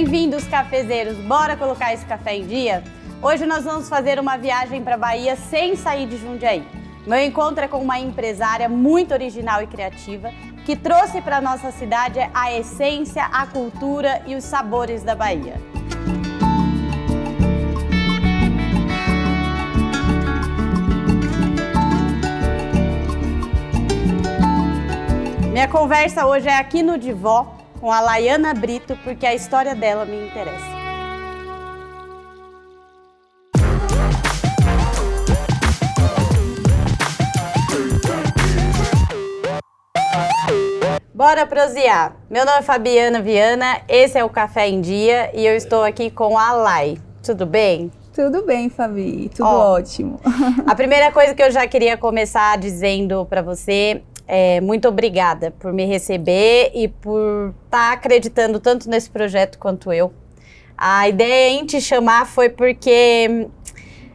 Bem-vindos, cafezeiros! Bora colocar esse café em dia? Hoje nós vamos fazer uma viagem para a Bahia sem sair de Jundiaí. Meu encontro é com uma empresária muito original e criativa que trouxe para nossa cidade a essência, a cultura e os sabores da Bahia. Minha conversa hoje é aqui no Divó, com a Laiana Brito, porque a história dela me interessa. Bora prosear! Meu nome é Fabiana Viana, esse é o Café em Dia e eu estou aqui com a Lai. Tudo bem? Tudo bem, Fabi, tudo ótimo. A primeira coisa que eu já queria começar dizendo para você é muito obrigada por me receber e por estar acreditando tanto nesse projeto quanto eu. A ideia em te chamar foi porque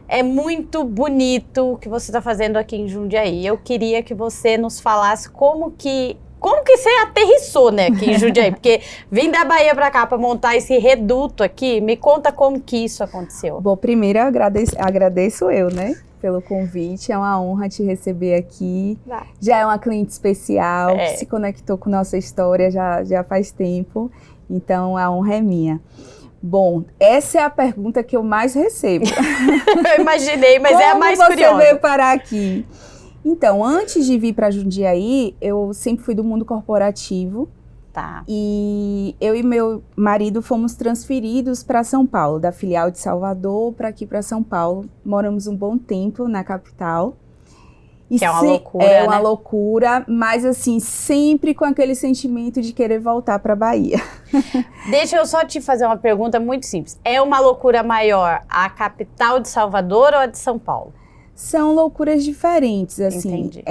é muito bonito o que você está fazendo aqui em Jundiaí. Eu queria que você nos falasse como que você aterrissou, né, aqui em Jundiaí? Porque vim da Bahia para cá para montar esse reduto aqui. Me conta como que isso aconteceu. Bom, primeiro agradeço eu, né, pelo convite. É uma honra te receber aqui. Vai. Já é uma cliente especial, que se conectou com nossa história já faz tempo. Então, a honra é minha. Bom, essa é a pergunta que eu mais recebo. Eu imaginei, mas é a mais curiosa. Como você veio parar aqui? Então, antes de vir para Jundiaí, eu sempre fui do mundo corporativo. Tá. E eu e meu marido fomos transferidos para São Paulo, da filial de Salvador para aqui para São Paulo. Moramos um bom tempo na capital. E que é uma loucura, É uma né? loucura, mas assim, sempre com aquele sentimento de querer voltar para a Bahia. Deixa eu só te fazer uma pergunta muito simples. É uma loucura maior a capital de Salvador ou a de São Paulo? São loucuras diferentes, assim. Entendi.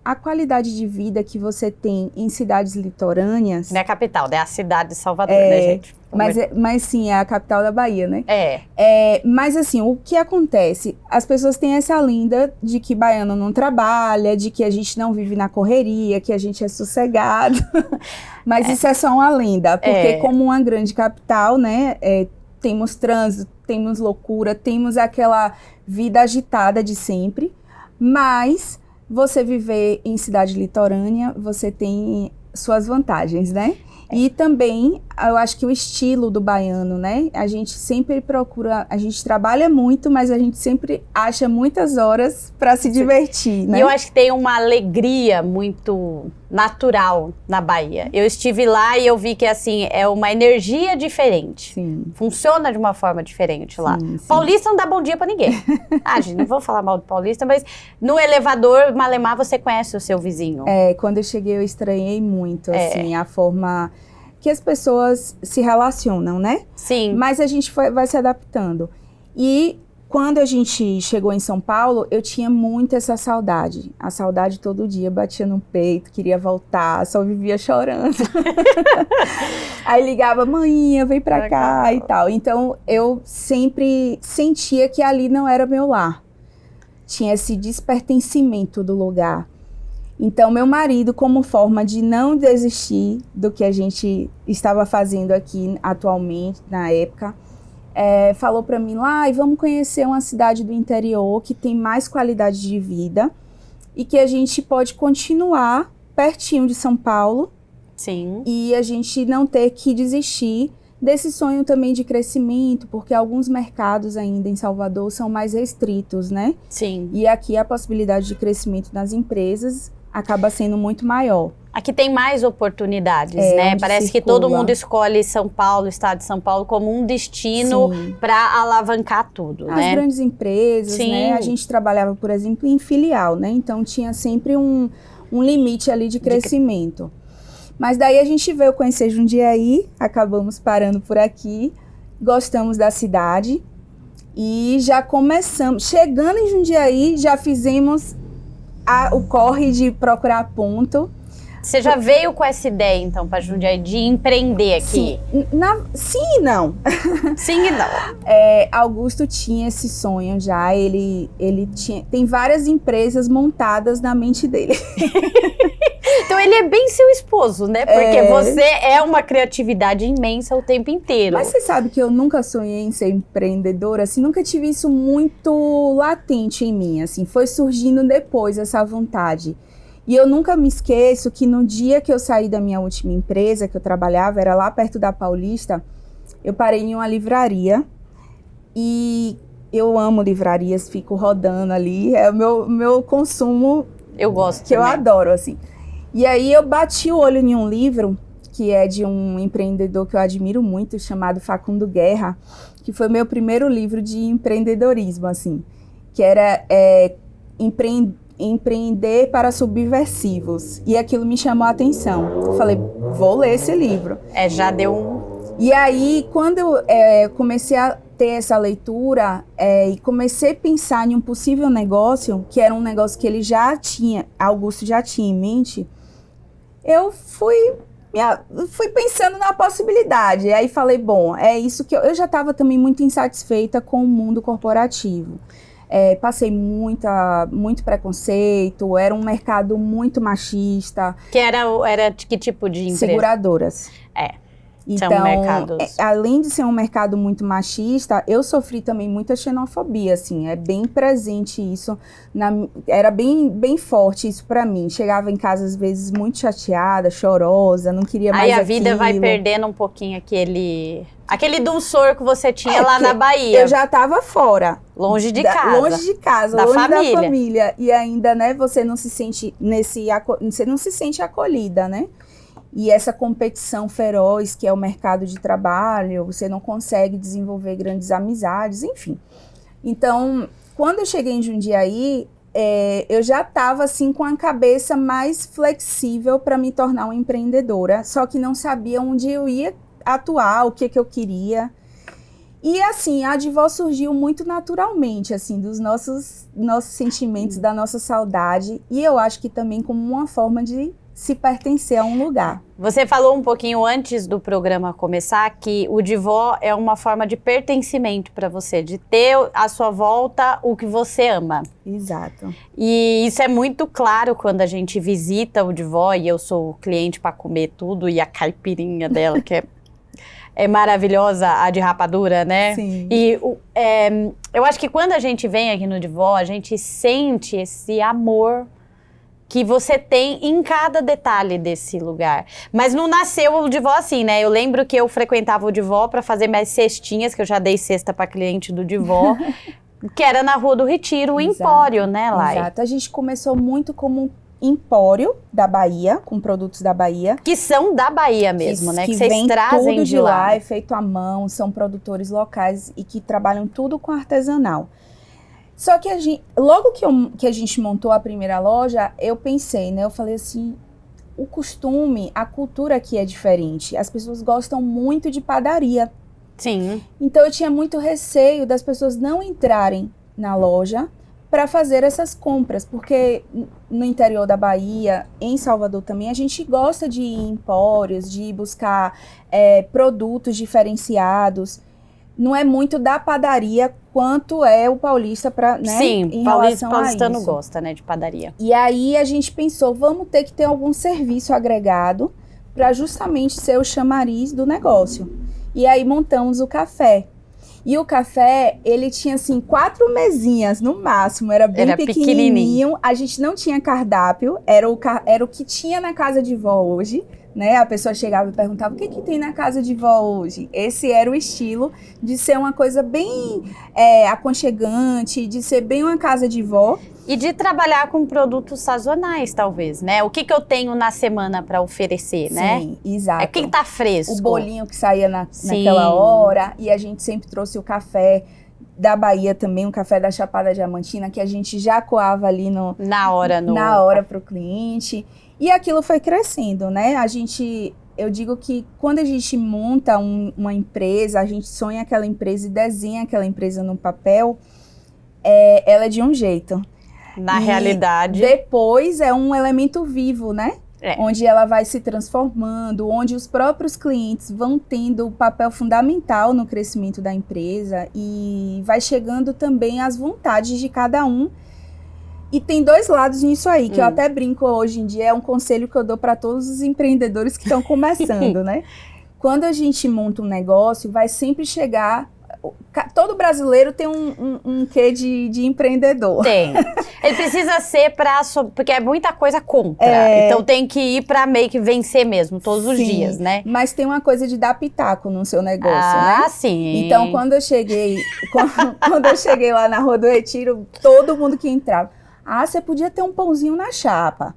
A qualidade de vida que você tem em cidades litorâneas... Não é a capital, é a cidade de Salvador, né, gente? Mas sim, é a capital da Bahia, né? Mas assim, o que acontece? As pessoas têm essa lenda de que baiano não trabalha, de que a gente não vive na correria, que a gente é sossegado. Mas isso é só uma lenda, porque como uma grande capital, né, temos trânsito, temos loucura, temos aquela vida agitada de sempre, mas você viver em cidade litorânea, você tem suas vantagens, né? E também, eu acho que o estilo do baiano, né? A gente sempre procura, a gente trabalha muito, mas a gente sempre acha muitas horas para se divertir, né? E eu acho que tem uma alegria muito natural na Bahia. Eu estive lá e eu vi que, assim, é uma energia diferente. Sim. Funciona de uma forma diferente lá. Sim. Paulista não dá bom dia pra ninguém. Gente, não vou falar mal do paulista, mas no elevador, malemar, você conhece o seu vizinho. Quando eu cheguei, eu estranhei muito, assim, a forma que as pessoas se relacionam, né? Sim. Mas a gente vai se adaptando. E quando a gente chegou em São Paulo, eu tinha muito essa saudade. A saudade todo dia batia no peito, queria voltar, só vivia chorando. Aí ligava, mãinha, vem pra cá e tal. Então, eu sempre sentia que ali não era meu lar. Tinha esse despertencimento do lugar. Então, meu marido, como forma de não desistir do que a gente estava fazendo aqui atualmente, na época, falou para mim, Lai, vamos conhecer uma cidade do interior que tem mais qualidade de vida e que a gente pode continuar pertinho de São Paulo. Sim. E a gente não ter que desistir desse sonho também de crescimento, porque alguns mercados ainda em Salvador são mais restritos, né? Sim. E aqui a possibilidade de crescimento nas empresas acaba sendo muito maior. Aqui tem mais oportunidades, né? Parece que todo mundo escolhe São Paulo, o estado de São Paulo, como um destino para alavancar tudo, né? As grandes empresas, né? A gente trabalhava, por exemplo, em filial, né? Então tinha sempre um limite ali de crescimento. Mas daí a gente veio conhecer Jundiaí, acabamos parando por aqui, gostamos da cidade e já começamos. Chegando em Jundiaí, já fizemos o corre de procurar ponto. Você já veio com essa ideia, então, para Jundiaí, de empreender aqui? Sim e não. Sim e não. Augusto tinha esse sonho já, tem várias empresas montadas na mente dele. Então ele é bem seu esposo, né? Porque você é uma criatividade imensa o tempo inteiro. Mas você sabe que eu nunca sonhei em ser empreendedora, assim, nunca tive isso muito latente em mim, assim, foi surgindo depois essa vontade. E eu nunca me esqueço que no dia que eu saí da minha última empresa, que eu trabalhava, era lá perto da Paulista, eu parei em uma livraria e eu amo livrarias, fico rodando ali, é o meu consumo. Eu gosto que também. Eu adoro, assim. E aí eu bati o olho em um livro que é de um empreendedor que eu admiro muito, chamado Facundo Guerra, que foi meu primeiro livro de empreendedorismo, assim, que era Empreender para Subversivos. E aquilo me chamou a atenção. Eu falei, vou ler esse livro. Já deu um... E aí, quando eu comecei a ter essa leitura e comecei a pensar em um possível negócio, que era um negócio que ele já tinha, Augusto já tinha em mente, eu fui pensando na possibilidade. E aí falei, bom, é isso que eu já estava também muito insatisfeita com o mundo corporativo. Passei muito preconceito, era um mercado muito machista. Que era de que tipo de empresa? Seguradoras. Então, são mercados... além de ser um mercado muito machista, eu sofri também muita xenofobia, assim, é bem presente isso, era bem forte isso pra mim. Chegava em casa, às vezes, muito chateada, chorosa, não queria mais aquilo. Aí a vida vai perdendo um pouquinho aquele dulçor que você tinha lá na Bahia. Eu já tava fora. Longe de casa. Longe de casa, da longe família. Da família. E ainda, né, você não se sente você não se sente acolhida, né? E essa competição feroz que é o mercado de trabalho, você não consegue desenvolver grandes amizades, enfim. Então, quando eu cheguei em Jundiaí, eu já estava assim com a cabeça mais flexível para me tornar uma empreendedora, só que não sabia onde eu ia atuar, o que eu queria. E assim, a Adivó surgiu muito naturalmente, assim, dos nossos sentimentos, da nossa saudade, e eu acho que também como uma forma de se pertencer a um lugar. Você falou um pouquinho antes do programa começar que o Divó é uma forma de pertencimento para você, de ter à sua volta o que você ama. Exato. E isso é muito claro quando a gente visita o Divó, e eu sou cliente para comer tudo, e a caipirinha dela, que é maravilhosa, a de rapadura, né? Sim. E eu acho que quando a gente vem aqui no Divó, a gente sente esse amor que você tem em cada detalhe desse lugar. Mas não nasceu o Divó assim, né? Eu lembro que eu frequentava o Divó para fazer minhas cestinhas, que eu já dei cesta para cliente do Divó, que era na Rua do Retiro, o Empório, né, Lai? Exato. A gente começou muito como empório da Bahia, com produtos da Bahia. Que são da Bahia mesmo, né? Que vocês trazem tudo de lá. É feito à mão, são produtores locais e que trabalham tudo com artesanal. Só que logo que a gente montou a primeira loja, eu pensei, né? Eu falei assim, o costume, a cultura aqui é diferente. As pessoas gostam muito de padaria. Sim. Então eu tinha muito receio das pessoas não entrarem na loja para fazer essas compras, porque no interior da Bahia, em Salvador também, a gente gosta de ir em empórios, de buscar produtos diferenciados. Não é muito da padaria quanto é o paulista para, né? Sim, paulistano gosta, né, de padaria. E aí a gente pensou, vamos ter que ter algum serviço agregado para justamente ser o chamariz do negócio. E aí montamos o café. E o café, ele tinha assim 4 mesinhas no máximo, era bem pequenininho. A gente não tinha cardápio, era o que tinha na casa de vó hoje. Né? A pessoa chegava e perguntava, o que tem na casa de vó hoje? Esse era o estilo de ser uma coisa bem aconchegante, de ser bem uma casa de vó. E de trabalhar com produtos sazonais, talvez, né? O que eu tenho na semana para oferecer, né? Sim, exato. O que tá fresco. O bolinho que saía naquela hora, e a gente sempre trouxe o café da Bahia também, o café da Chapada Diamantina, que a gente já coava ali na hora para o cliente. E aquilo foi crescendo, né? Eu digo que quando a gente monta uma empresa, a gente sonha aquela empresa e desenha aquela empresa no papel, ela é de um jeito. Na realidade. Depois é um elemento vivo, né? Onde ela vai se transformando, onde os próprios clientes vão tendo o papel fundamental no crescimento da empresa e vai chegando também às vontades de cada um E tem dois lados nisso aí, que eu até brinco hoje em dia, é um conselho que eu dou para todos os empreendedores que estão começando, né? Quando a gente monta um negócio, vai sempre chegar... Todo brasileiro tem um quê de empreendedor. Tem. Ele precisa ser porque é muita coisa contra. Então tem que ir pra meio que vencer mesmo, todos os dias, né? Mas tem uma coisa de dar pitaco no seu negócio, né? Ah, sim. Então, quando eu cheguei lá na Rua do Retiro, todo mundo que entrava, você podia ter um pãozinho na chapa.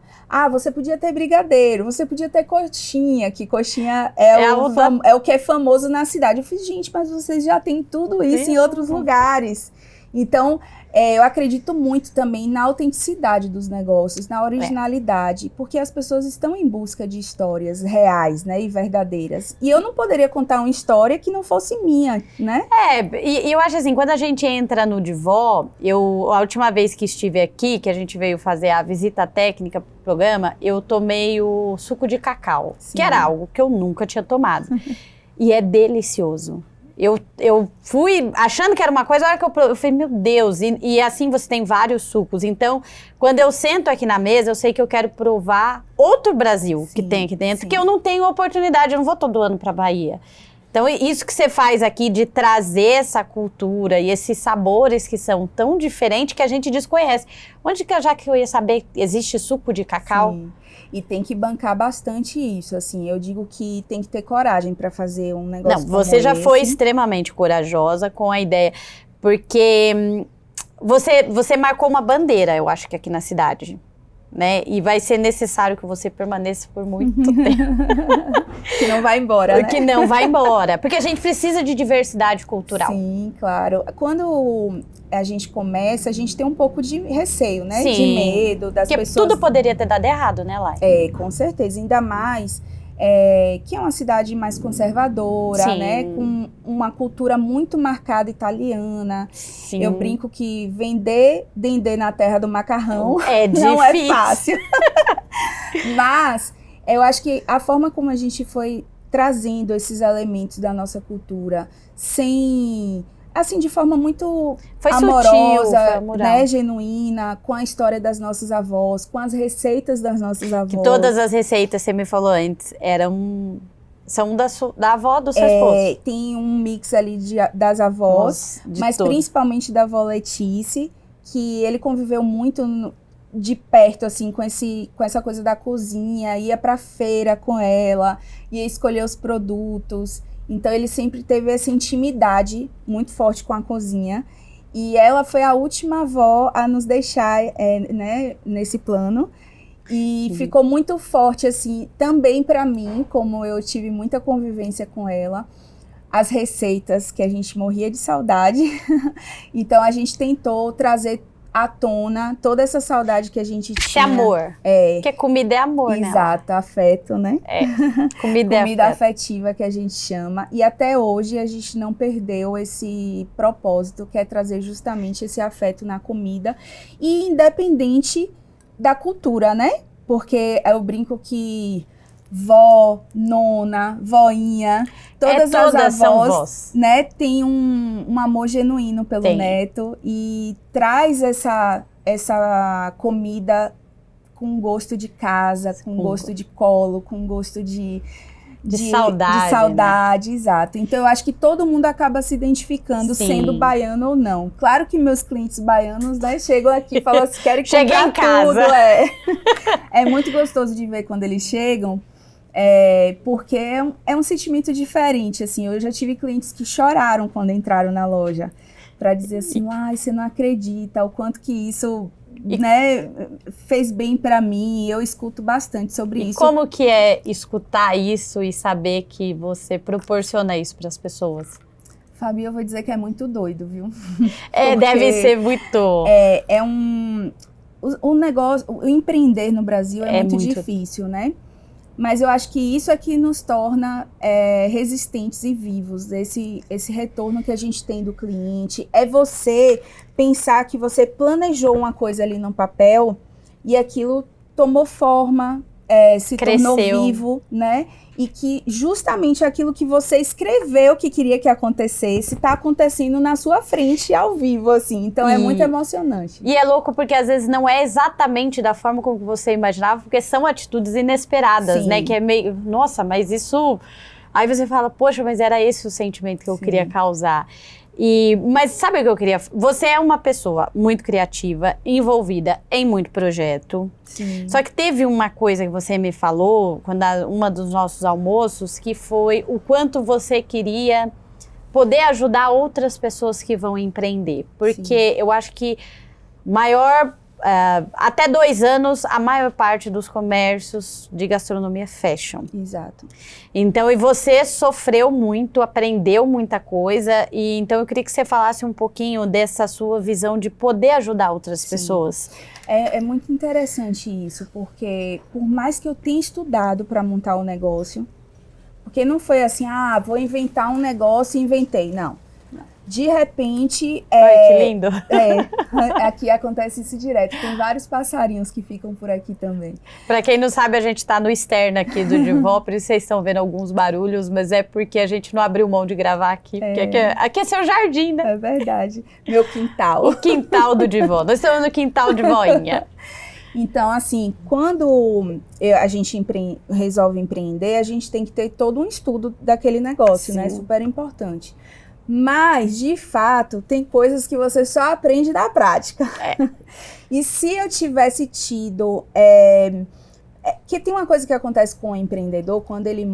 Você podia ter brigadeiro, você podia ter coxinha, que coxinha é o que é famoso na cidade. Eu fiz, gente, mas vocês já têm tudo isso em outros lugares. Então, eu acredito muito também na autenticidade dos negócios, na originalidade, porque as pessoas estão em busca de histórias reais, né, e verdadeiras. E eu não poderia contar uma história que não fosse minha, né? E eu acho assim, quando a gente entra no Divó, a última vez que estive aqui, que a gente veio fazer a visita técnica pro programa, eu tomei o suco de cacau, que era algo que eu nunca tinha tomado. E é delicioso. Eu fui achando que era uma coisa, a hora que eu falei, meu Deus, e assim você tem vários sucos. Então, quando eu sento aqui na mesa, eu sei que eu quero provar outro Brasil que tem aqui dentro, que eu não tenho oportunidade, eu não vou todo ano pra Bahia. Então, isso que você faz aqui de trazer essa cultura e esses sabores que são tão diferentes que a gente desconhece. Onde que eu ia saber que existe suco de cacau? Sim. E tem que bancar bastante isso, assim, eu digo que tem que ter coragem para fazer um negócio como você já esse. foi extremamente corajosa com a ideia, porque você marcou uma bandeira, eu acho que aqui na cidade, né? E vai ser necessário que você permaneça por muito tempo. Que não vai embora, né? Que não vai embora, porque a gente precisa de diversidade cultural. Sim, claro. Quando a gente começa, a gente tem um pouco de receio, né? Sim. De medo das pessoas. Porque tudo poderia ter dado errado, né, Lai? Com certeza. Ainda mais que é uma cidade mais conservadora, Sim. né? Com uma cultura muito marcada italiana. Sim. Eu brinco que vender dendê na terra do macarrão não é fácil. Mas eu acho que a forma como a gente foi trazendo esses elementos da nossa cultura sem... assim, de forma muito amorosa, né, genuína, com a história das nossas avós, com as receitas das nossas avós. Que todas as receitas, você me falou antes, são da avó do seu esposo. Tem um mix ali das avós, mas principalmente da avó Letícia, que ele conviveu muito de perto, assim, com essa coisa da cozinha, ia pra feira com ela, ia escolher os produtos. Então, ele sempre teve essa intimidade muito forte com a cozinha. E ela foi a última avó a nos deixar né, nesse plano. E ficou muito forte, assim, também para mim, como eu tive muita convivência com ela, as receitas que a gente morria de saudade. Então, a gente tentou trazer à tona toda essa saudade que a gente tinha. Esse amor. Porque comida é amor, né? Exato, afeto, né? Comida afetiva que a gente chama. E até hoje a gente não perdeu esse propósito, que é trazer justamente esse afeto na comida. E independente da cultura, né? Porque eu brinco que vó, nona, voinha, todas as avós, né, tem um amor genuíno pelo neto e traz essa comida com gosto de casa, com gosto de colo, com gosto de saudade. De saudade, né? Exato. Então, eu acho que todo mundo acaba se identificando, sendo baiano ou não. Claro que meus clientes baianos, né, chegam aqui e falam assim, querem comprar em casa. tudo. É muito gostoso de ver quando eles chegam, porque é um sentimento diferente, assim. Eu já tive clientes que choraram quando entraram na loja, para dizer assim, você não acredita o quanto que isso... né, fez bem para mim. Eu escuto bastante sobre isso. Como que é escutar isso e saber que você proporciona isso para as pessoas? Fabi, eu vou dizer que é muito doido, viu? Deve ser muito... O negócio, o empreender no Brasil é muito difícil, né? Mas eu acho que isso é que nos torna resistentes e vivos, esse retorno que a gente tem do cliente. É você pensar que você planejou uma coisa ali no papel e aquilo tomou forma, se tornou vivo, né? E que justamente aquilo que você escreveu que queria que acontecesse está acontecendo na sua frente ao vivo, assim. Então é muito emocionante. E é louco porque às vezes não é exatamente da forma como você imaginava, porque são atitudes inesperadas, né? Que é meio, nossa, mas isso... Aí você fala, poxa, mas era esse o sentimento que eu queria causar. Mas sabe o que eu queria? Você é uma pessoa muito criativa, envolvida em muito projeto. Sim. Só que teve uma coisa que você me falou, uma dos nossos almoços, que foi o quanto você queria poder ajudar outras pessoas que vão empreender. Porque eu acho que até 2 anos, a maior parte dos comércios de gastronomia fecham. Exato. Então, e você sofreu muito, aprendeu muita coisa, e então eu queria que você falasse um pouquinho dessa sua visão de poder ajudar outras pessoas. É muito interessante isso, porque por mais que eu tenha estudado para montar o negócio, porque não foi assim, vou inventar um negócio e inventei, não. De repente... Ai, que lindo! Aqui acontece isso direto. Tem vários passarinhos que ficam por aqui também. Para quem não sabe, a gente está no externo aqui do Divó, por isso vocês estão vendo alguns barulhos, mas é porque a gente não abriu mão de gravar aqui, porque aqui é seu jardim, né? É verdade. Meu quintal. O quintal do Divó. Nós estamos no quintal de Voinha. Então, assim, quando a gente resolve empreender, a gente tem que ter todo um estudo daquele negócio, né? Super importante. Mas, de fato, tem coisas que você só aprende da prática. E se eu tivesse tido... que tem uma coisa que acontece com o empreendedor, quando ele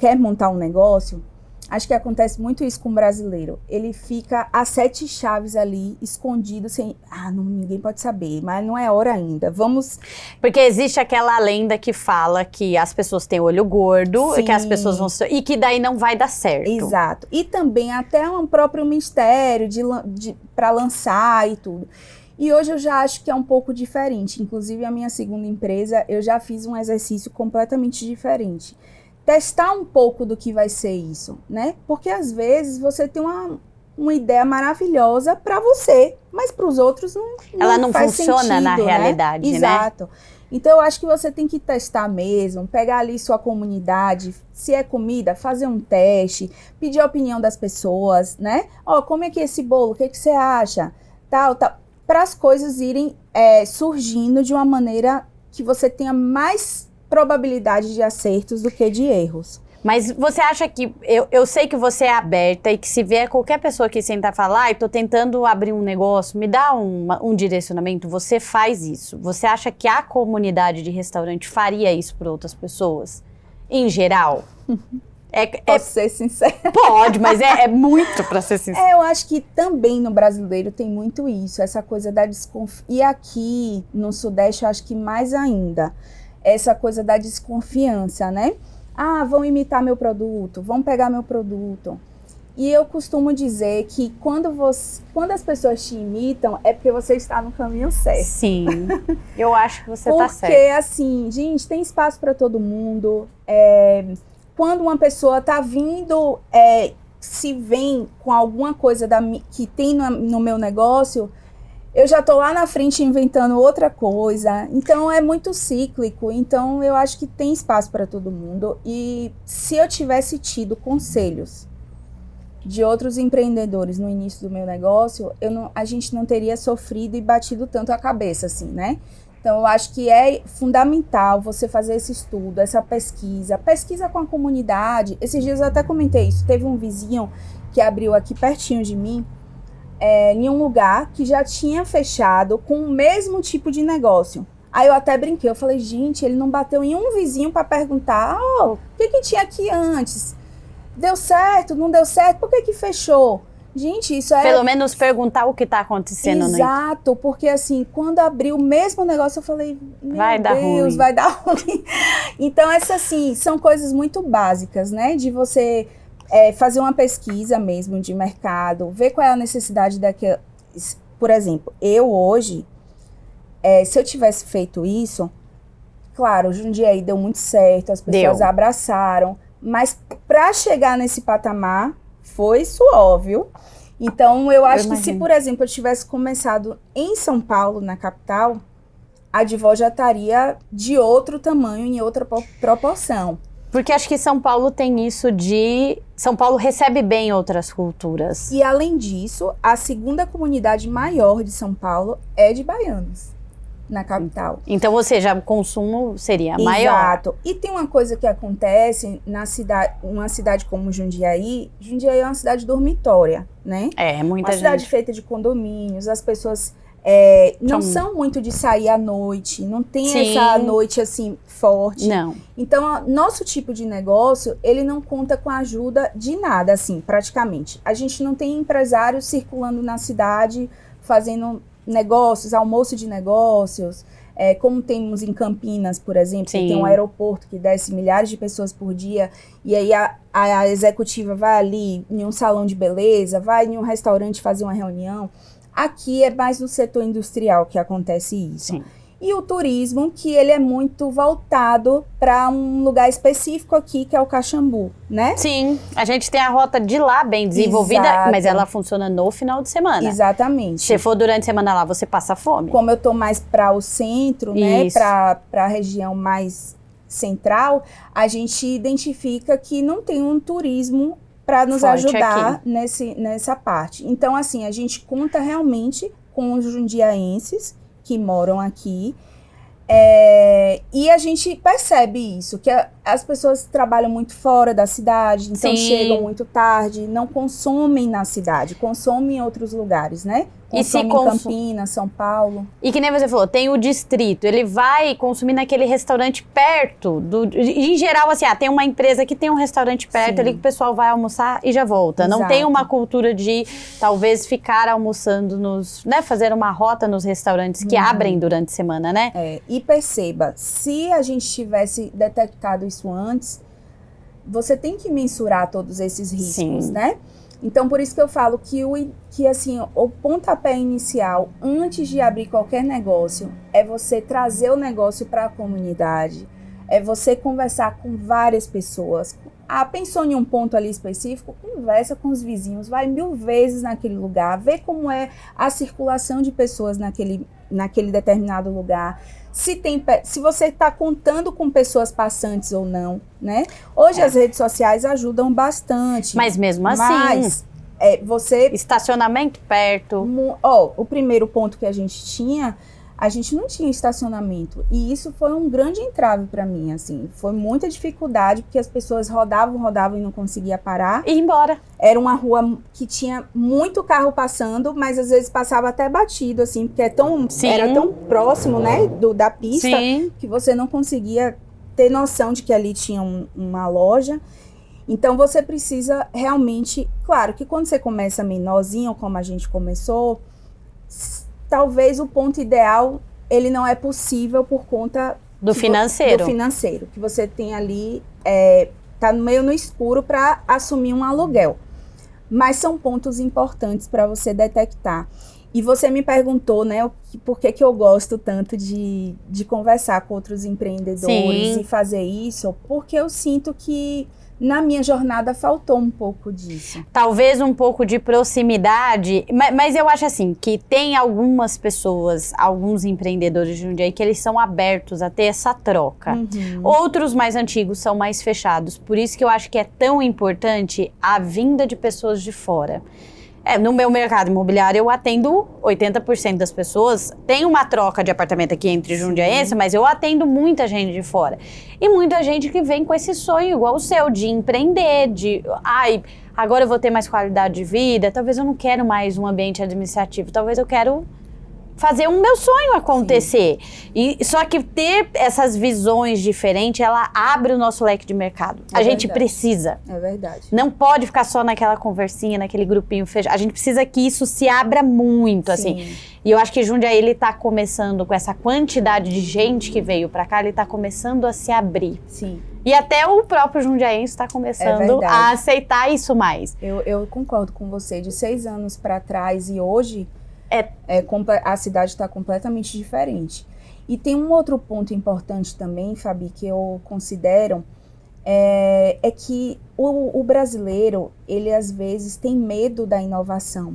quer montar um negócio, acho que acontece muito isso com o brasileiro. Ele fica a 7 chaves ali, escondido, sem... ninguém pode saber, mas não é hora ainda. Porque existe aquela lenda que fala que as pessoas têm olho gordo, e que as pessoas vão... E que daí não vai dar certo. Exato. E também até um próprio mistério para lançar e tudo. E hoje eu já acho que é um pouco diferente. Inclusive, a minha segunda empresa, eu já fiz um exercício completamente diferente. Testar um pouco do que vai ser isso, né? Porque às vezes você tem uma ideia maravilhosa para você, mas para os outros ela não faz funciona sentido, na realidade, né? Exato. Então eu acho que você tem que testar mesmo, pegar ali sua comunidade, se é comida, fazer um teste, pedir a opinião das pessoas, né? Como é que é esse bolo? O que você acha? Tal. Para as coisas irem surgindo de uma maneira que você tenha mais probabilidade de acertos do que de erros. Mas você acha que... Eu sei que você é aberta e que se vier qualquer pessoa que sentar e falar, tô tentando abrir um negócio, me dá um direcionamento, você faz isso. Você acha que a comunidade de restaurante faria isso por outras pessoas? Em geral? Posso ser sincera? Pode, mas é muito para ser sincera. Eu acho que também no brasileiro tem muito isso, essa coisa da desconfiança. E aqui no Sudeste eu acho que mais ainda. Essa coisa da desconfiança, né? Vão imitar meu produto, vão pegar meu produto. E eu costumo dizer que quando as pessoas te imitam, é porque você está no caminho certo. Sim, eu acho que você está certo. Porque, assim, gente, tem espaço para todo mundo. Quando uma pessoa está vindo, se vem com alguma coisa que tem no meu negócio... Eu já tô lá na frente inventando outra coisa, então é muito cíclico, então eu acho que tem espaço para todo mundo. E se eu tivesse tido conselhos de outros empreendedores no início do meu negócio, a gente não teria sofrido e batido tanto a cabeça assim, né? Então eu acho que é fundamental você fazer esse estudo, essa pesquisa com a comunidade. Esses dias eu até comentei isso, teve um vizinho que abriu aqui pertinho de mim, em um lugar que já tinha fechado com o mesmo tipo de negócio. Aí eu até brinquei, eu falei, gente, ele não bateu em um vizinho para perguntar, o que tinha aqui antes? Deu certo, não deu certo, por que fechou? Gente, isso é... Pelo menos perguntar o que está acontecendo. Exato, porque assim, quando abriu o mesmo negócio, eu falei, vai dar ruim. Vai dar ruim. Então, essas assim, são coisas muito básicas, né, de você... fazer uma pesquisa mesmo de mercado, ver qual é a necessidade daquela... Por exemplo, eu hoje, se eu tivesse feito isso, claro, o Jundiaí deu muito certo, as pessoas abraçaram, mas para chegar nesse patamar, foi suor, viu? Então, eu acho que se, por exemplo, eu tivesse começado em São Paulo, na capital, a Divó já estaria de outro tamanho, em outra proporção. Porque acho que São Paulo tem isso de... São Paulo recebe bem outras culturas. E além disso, a segunda comunidade maior de São Paulo é de baianos, na capital. Então, ou seja, o consumo seria maior. Exato. E tem uma coisa que acontece na cidade, uma cidade como Jundiaí. Jundiaí é uma cidade dormitória, né? É, muita uma gente. cidade feita de condomínios, as pessoas não são muito de sair à noite, não tem Sim. essa noite assim forte. Não. Então, nosso tipo de negócio, ele não conta com a ajuda de nada, assim, praticamente. A gente não tem empresários circulando na cidade, fazendo negócios, almoço de negócios, como temos em Campinas, por exemplo, que tem um aeroporto que desce milhares de pessoas por dia, e aí a executiva vai ali em um salão de beleza, vai em um restaurante fazer uma reunião. Aqui é mais no setor industrial que acontece isso. Sim. E o turismo, que ele é muito voltado para um lugar específico aqui, que é o Caxambu, né? Sim, a gente tem a rota de lá bem desenvolvida, Exato. mas ela funciona no final de semana. Exatamente. Se for durante a semana lá, você passa fome. Como eu tô mais para o centro, né, Isso. para a região mais central, a gente identifica que não tem um turismo para nos Forte ajudar nessa parte. Então, assim, a gente conta realmente com os jundiaenses que moram aqui, e a gente percebe isso, que as pessoas trabalham muito fora da cidade, então Sim. chegam muito tarde, não consomem na cidade, consomem em outros lugares, né? E se Consomem em Campinas, São Paulo. E que nem você falou, tem o distrito, ele vai consumir naquele restaurante perto, em geral assim, tem uma empresa que tem um restaurante perto Sim. ali que o pessoal vai almoçar e já volta. Exato. Não tem uma cultura de talvez ficar almoçando fazer uma rota nos restaurantes que abrem durante a semana, né? E perceba, se a gente tivesse detectado isso antes, você tem que mensurar todos esses riscos, Sim. né? Então, por isso que eu falo que assim, o pontapé inicial, antes de abrir qualquer negócio, é você trazer o negócio para a comunidade, é você conversar com várias pessoas. Pensou em um ponto ali específico, conversa com os vizinhos, vai 1000 vezes naquele lugar, vê como é a circulação de pessoas naquele determinado lugar. Se você está contando com pessoas passantes ou não, né? Hoje as redes sociais ajudam bastante. Mas mesmo assim, Mas estacionamento perto. O primeiro ponto que a gente não tinha estacionamento. E isso foi um grande entrave para mim, assim. Foi muita dificuldade, porque as pessoas rodavam e não conseguia parar. E ir embora. Era uma rua que tinha muito carro passando, mas às vezes passava até batido, assim, porque era tão próximo, né, da pista, Sim. que você não conseguia ter noção de que ali tinha uma loja. Então, você precisa realmente... Claro que quando você começa menorzinho, como a gente começou, talvez o ponto ideal, ele não é possível por conta... Do financeiro. Do financeiro, que você tem ali... tá meio no escuro para assumir um aluguel. Mas são pontos importantes para você detectar. E você me perguntou, né, por que eu gosto tanto de conversar com outros empreendedores. Sim. E fazer isso, porque eu sinto que na minha jornada faltou um pouco disso. Talvez um pouco de proximidade, mas eu acho assim, que tem algumas pessoas, alguns empreendedores de Jundiaí que eles são abertos a ter essa troca. Outros mais antigos são mais fechados, por isso que eu acho que é tão importante a vinda de pessoas de fora. No meu mercado imobiliário, eu atendo 80% das pessoas. Tem uma troca de apartamento aqui entre jundiaense, mas eu atendo muita gente de fora. E muita gente que vem com esse sonho igual o seu, de empreender, agora eu vou ter mais qualidade de vida, talvez eu não quero mais um ambiente administrativo, talvez eu quero fazer o meu sonho acontecer. Só que ter essas visões diferentes, ela abre o nosso leque de mercado. A gente precisa. É verdade. Não pode ficar só naquela conversinha, naquele grupinho fechado. A gente precisa que isso se abra muito, assim. E eu acho que Jundiaí, ele tá começando, com essa quantidade de gente que veio pra cá, ele tá começando a se abrir. Sim. E até o próprio jundiaense está começando a aceitar isso mais. Eu concordo com você. De 6 anos para trás e hoje... a cidade está completamente diferente. E tem um outro ponto importante também, Fabi, que eu considero, é que o brasileiro, ele às vezes tem medo da inovação.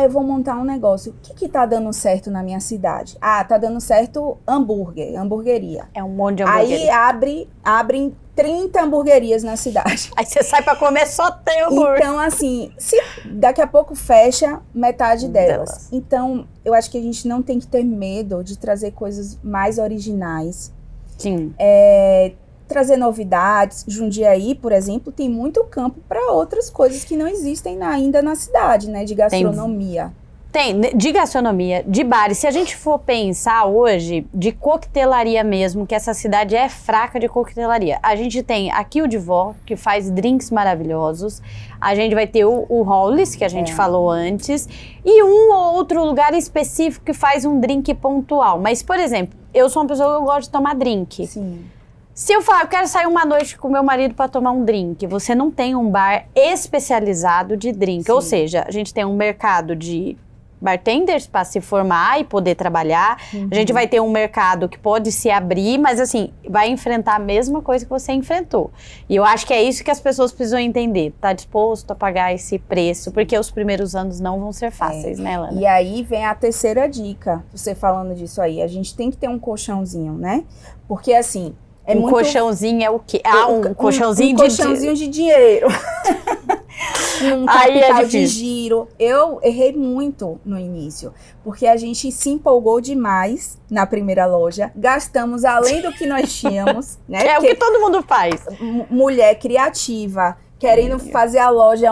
eu vou montar um negócio. O que tá dando certo na minha cidade? Tá dando certo hamburgueria. É um monte de hamburgueria. Aí abrem 30 hamburguerias na cidade. Aí você sai pra comer só tem hambúrguer. Então, assim, se daqui a pouco fecha metade delas. Então, eu acho que a gente não tem que ter medo de trazer coisas mais originais. Sim. Trazer novidades. Jundiaí, por exemplo, tem muito campo para outras coisas que não existem ainda na cidade, né? De gastronomia. Tem, de gastronomia, de bares. Se a gente for pensar hoje de coquetelaria mesmo, que essa cidade é fraca de coquetelaria. A gente tem aqui o Divó, que faz drinks maravilhosos. A gente vai ter o Hollis, que a gente falou antes. E um ou outro lugar específico que faz um drink pontual. Mas, por exemplo, eu sou uma pessoa que gosta de tomar drink. Sim. Se eu falar, eu quero sair uma noite com meu marido para tomar um drink, você não tem um bar especializado de drink. Sim. Ou seja, a gente tem um mercado de bartenders para se formar e poder trabalhar. A gente vai ter um mercado que pode se abrir, mas assim, vai enfrentar a mesma coisa que você enfrentou. E eu acho que é isso que as pessoas precisam entender. Tá disposto a pagar esse preço, porque os primeiros anos não vão ser fáceis, né, Lana? E aí vem a terceira dica, você falando disso aí. A gente tem que ter um colchãozinho, né? Porque assim... colchãozinho é o quê? Um colchãozinho de dinheiro. Um capital de giro. Eu errei muito no início, porque a gente se empolgou demais na primeira loja, gastamos além do que nós tínhamos, né? É o que todo mundo faz. Mulher criativa, querendo fazer a loja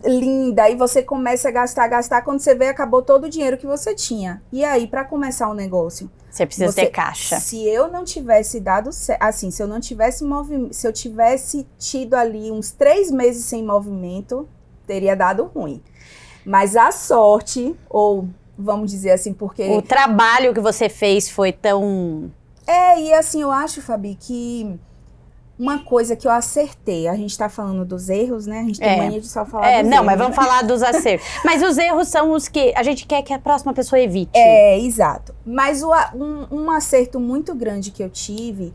linda, aí você começa a gastar, quando você vê, acabou todo o dinheiro que você tinha. E aí, para começar o negócio, você precisa ter caixa. Se eu não tivesse dado, assim, se eu tivesse tido ali uns 3 meses sem movimento, teria dado ruim. Mas a sorte, ou vamos dizer assim, porque... O trabalho que você fez foi tão... E assim, eu acho, Fabi, que... Uma coisa que eu acertei, a gente tá falando dos erros, né? A gente tem mania de só falar dos erros. Não, mas vamos falar dos acertos. Mas os erros são os que a gente quer que a próxima pessoa evite. Exato. Mas um acerto muito grande que eu tive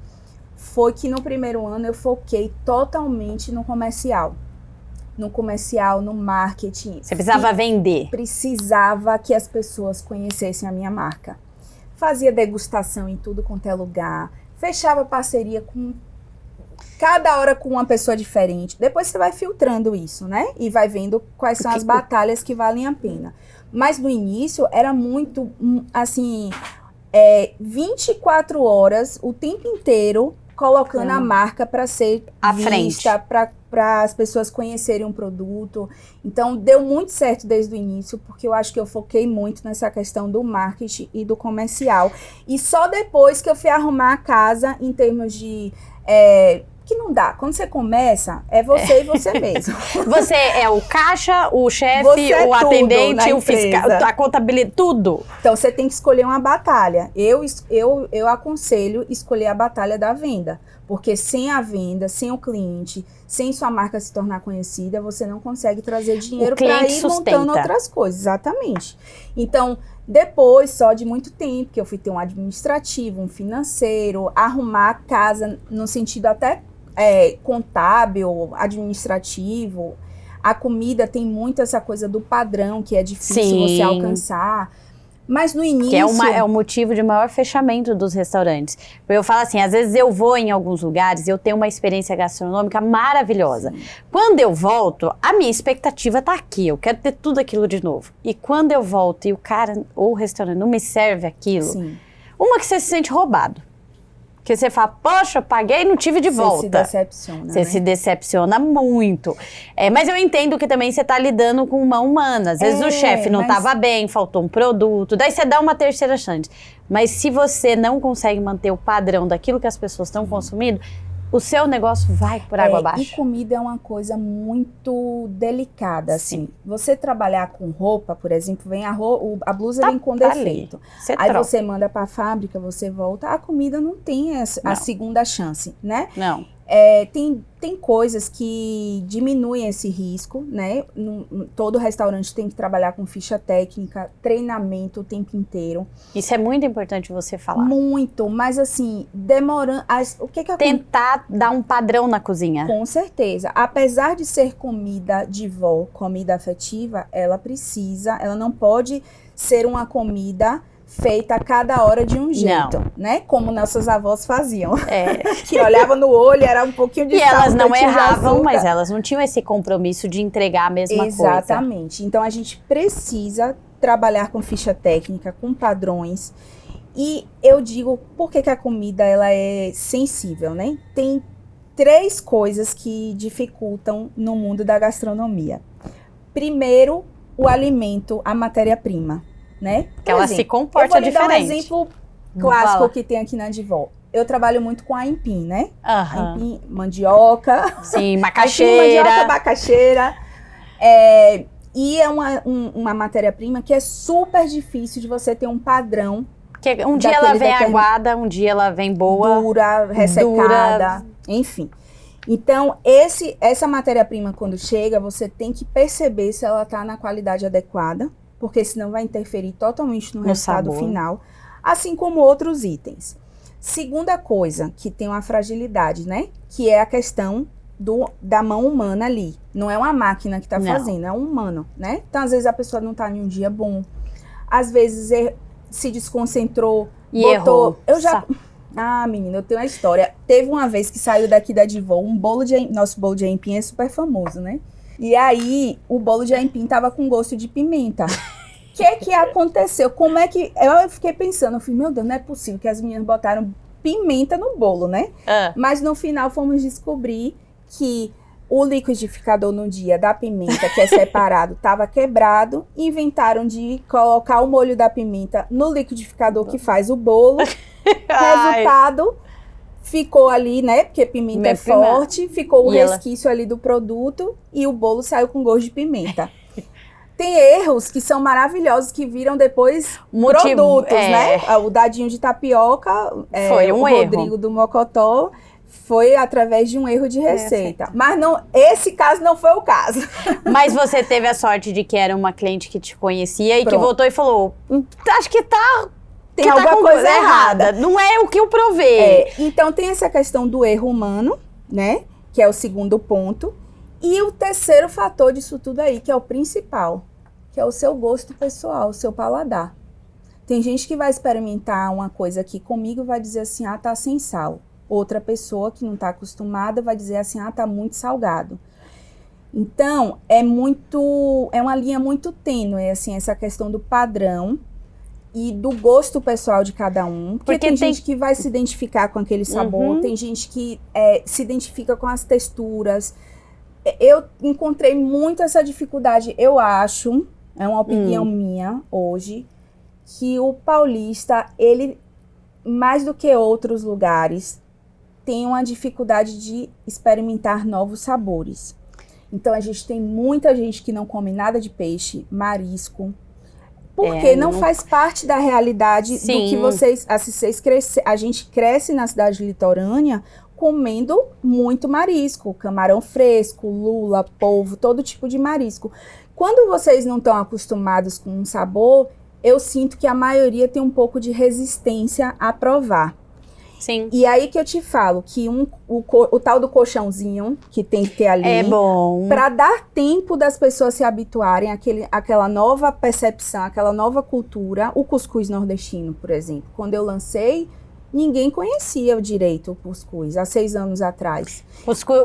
foi que no primeiro ano eu foquei totalmente no comercial. No marketing. Você precisava vender. Precisava que as pessoas conhecessem a minha marca. Fazia degustação em tudo quanto é lugar. Fechava parceria com... Cada hora com uma pessoa diferente. Depois você vai filtrando isso, né? E vai vendo quais são as batalhas que valem a pena. Mas no início era muito, assim, 24 horas, o tempo inteiro, colocando a marca para ser vista, para as pessoas conhecerem um produto. Então, deu muito certo desde o início, porque eu acho que eu foquei muito nessa questão do marketing e do comercial. E só depois que eu fui arrumar a casa em termos de... que não dá. Quando você começa, é você e você mesmo. Você é o caixa, o chefe, o atendente, o fiscal, a contabilidade, tudo. Então, você tem que escolher uma batalha. Eu aconselho escolher a batalha da venda. Porque sem a venda, sem o cliente, sem sua marca se tornar conhecida, você não consegue trazer dinheiro para ir montando outras coisas. Exatamente. Então, depois, só de muito tempo, que eu fui ter um administrativo, um financeiro, arrumar a casa no sentido até contábil, administrativo. A comida tem muito essa coisa do padrão, que é difícil você alcançar. Mas no início... Que é o motivo de maior fechamento dos restaurantes. Eu falo assim, às vezes eu vou em alguns lugares e eu tenho uma experiência gastronômica maravilhosa. Sim. Quando eu volto, a minha expectativa tá aqui, eu quero ter tudo aquilo de novo. E quando eu volto e o cara ou o restaurante não me serve aquilo, Sim. Uma que você se sente roubado. Que você fala, poxa, eu paguei e não tive de volta. Você se decepciona, Você se decepciona muito. Mas eu entendo que também você tá lidando com uma humana. Às vezes o chefe não estava bem, faltou um produto. Daí você dá uma terceira chance. Mas se você não consegue manter o padrão daquilo que as pessoas estão consumindo, o seu negócio vai por água abaixo. E comida é uma coisa muito delicada, assim. Você trabalhar com roupa, por exemplo, vem a blusa vem com defeito. Aí você manda para a fábrica, você volta, a comida não tem a segunda chance, né? Não. Tem coisas que diminuem esse risco, né? Todo restaurante tem que trabalhar com ficha técnica, treinamento o tempo inteiro. Isso é muito importante você falar. Muito, mas assim, demorando... Tentar dar um padrão na cozinha. Com certeza. Apesar de ser comida de vó, comida afetiva, ela não pode ser uma comida feita a cada hora de um jeito, né? Como nossas avós faziam. Que olhava no olho, era um pouquinho de sal. E elas não erravam, açúcar. mas elas não tinham esse compromisso de entregar a mesma coisa. Exatamente. Então, a gente precisa trabalhar com ficha técnica, com padrões. E eu digo, por que a comida ela é sensível, né? Tem 3 coisas que dificultam no mundo da gastronomia. Primeiro, o alimento, a matéria-prima. Né? Que ela se comporta diferente. Eu vou lhe dar um exemplo clássico que tem aqui na Divó. Eu trabalho muito com aipim, né? Aipim, mandioca. Sim, macaxeira. Aipim, mandioca, macaxeira. E é uma matéria-prima que é super difícil de você ter um padrão. Porque um dia ela vem aguada, um dia ela vem boa. Dura, ressecada, enfim. Então, essa matéria-prima, quando chega, você tem que perceber se ela está na qualidade adequada, porque senão vai interferir totalmente no resultado final, assim como outros itens. Segunda coisa, que tem uma fragilidade, né? Que é a questão da mão humana ali. Não é uma máquina que está fazendo, é um humano, né? Então, às vezes, a pessoa não está em um dia bom. Às vezes, se desconcentrou, e errou. Menina, eu tenho uma história. Teve uma vez que saiu daqui da Divó nosso bolo de aipim é super famoso, né? E aí, o bolo de aipim tava com gosto de pimenta. O que aconteceu? Como é que... Eu fiquei pensando, eu falei, meu Deus, não é possível que as meninas botaram pimenta no bolo, né? Mas no final fomos descobrir que o liquidificador no dia da pimenta, que é separado, estava quebrado. Inventaram de colocar o molho da pimenta no liquidificador que faz o bolo. Resultado... Ficou ali, né? Porque pimenta é forte. Ficou o resquício ali do produto. E o bolo saiu com gosto de pimenta. Tem erros que são maravilhosos, que viram depois produtos, né? O dadinho de tapioca. Foi um erro. O Rodrigo do Mocotó. Foi através de um erro de receita. Mas esse caso não foi o caso. Mas você teve a sorte de que era uma cliente que te conhecia e que voltou e falou, acho que tem alguma coisa errada. Não é o que eu provei. Então, tem essa questão do erro humano, né? Que é o segundo ponto. E o terceiro fator disso tudo aí, que é o principal, que é o seu gosto pessoal, o seu paladar. Tem gente que vai experimentar uma coisa aqui comigo e vai dizer assim, tá sem sal. Outra pessoa que não tá acostumada vai dizer assim, tá muito salgado. Então, é uma linha muito tênue, assim, essa questão do padrão e do gosto pessoal de cada um. Porque tem gente que vai se identificar com aquele sabor, tem gente que se identifica com as texturas. Eu encontrei muito essa dificuldade. Eu acho, é uma opinião minha hoje, que o paulista, ele, mais do que outros lugares, tem uma dificuldade de experimentar novos sabores. Então, a gente tem muita gente que não come nada de peixe, marisco, porque não faz parte da realidade do que a gente cresce na cidade litorânea comendo muito marisco, camarão fresco, lula, polvo, todo tipo de marisco. Quando vocês não estão acostumados com um sabor, eu sinto que a maioria tem um pouco de resistência a provar. Sim. E aí que eu te falo que o tal do colchãozinho que tem que ter ali, é bom, para dar tempo das pessoas se habituarem àquela nova percepção, àquela nova cultura. O cuscuz nordestino, por exemplo, quando eu lancei, ninguém conhecia direito o cuscuz, há 6 anos atrás.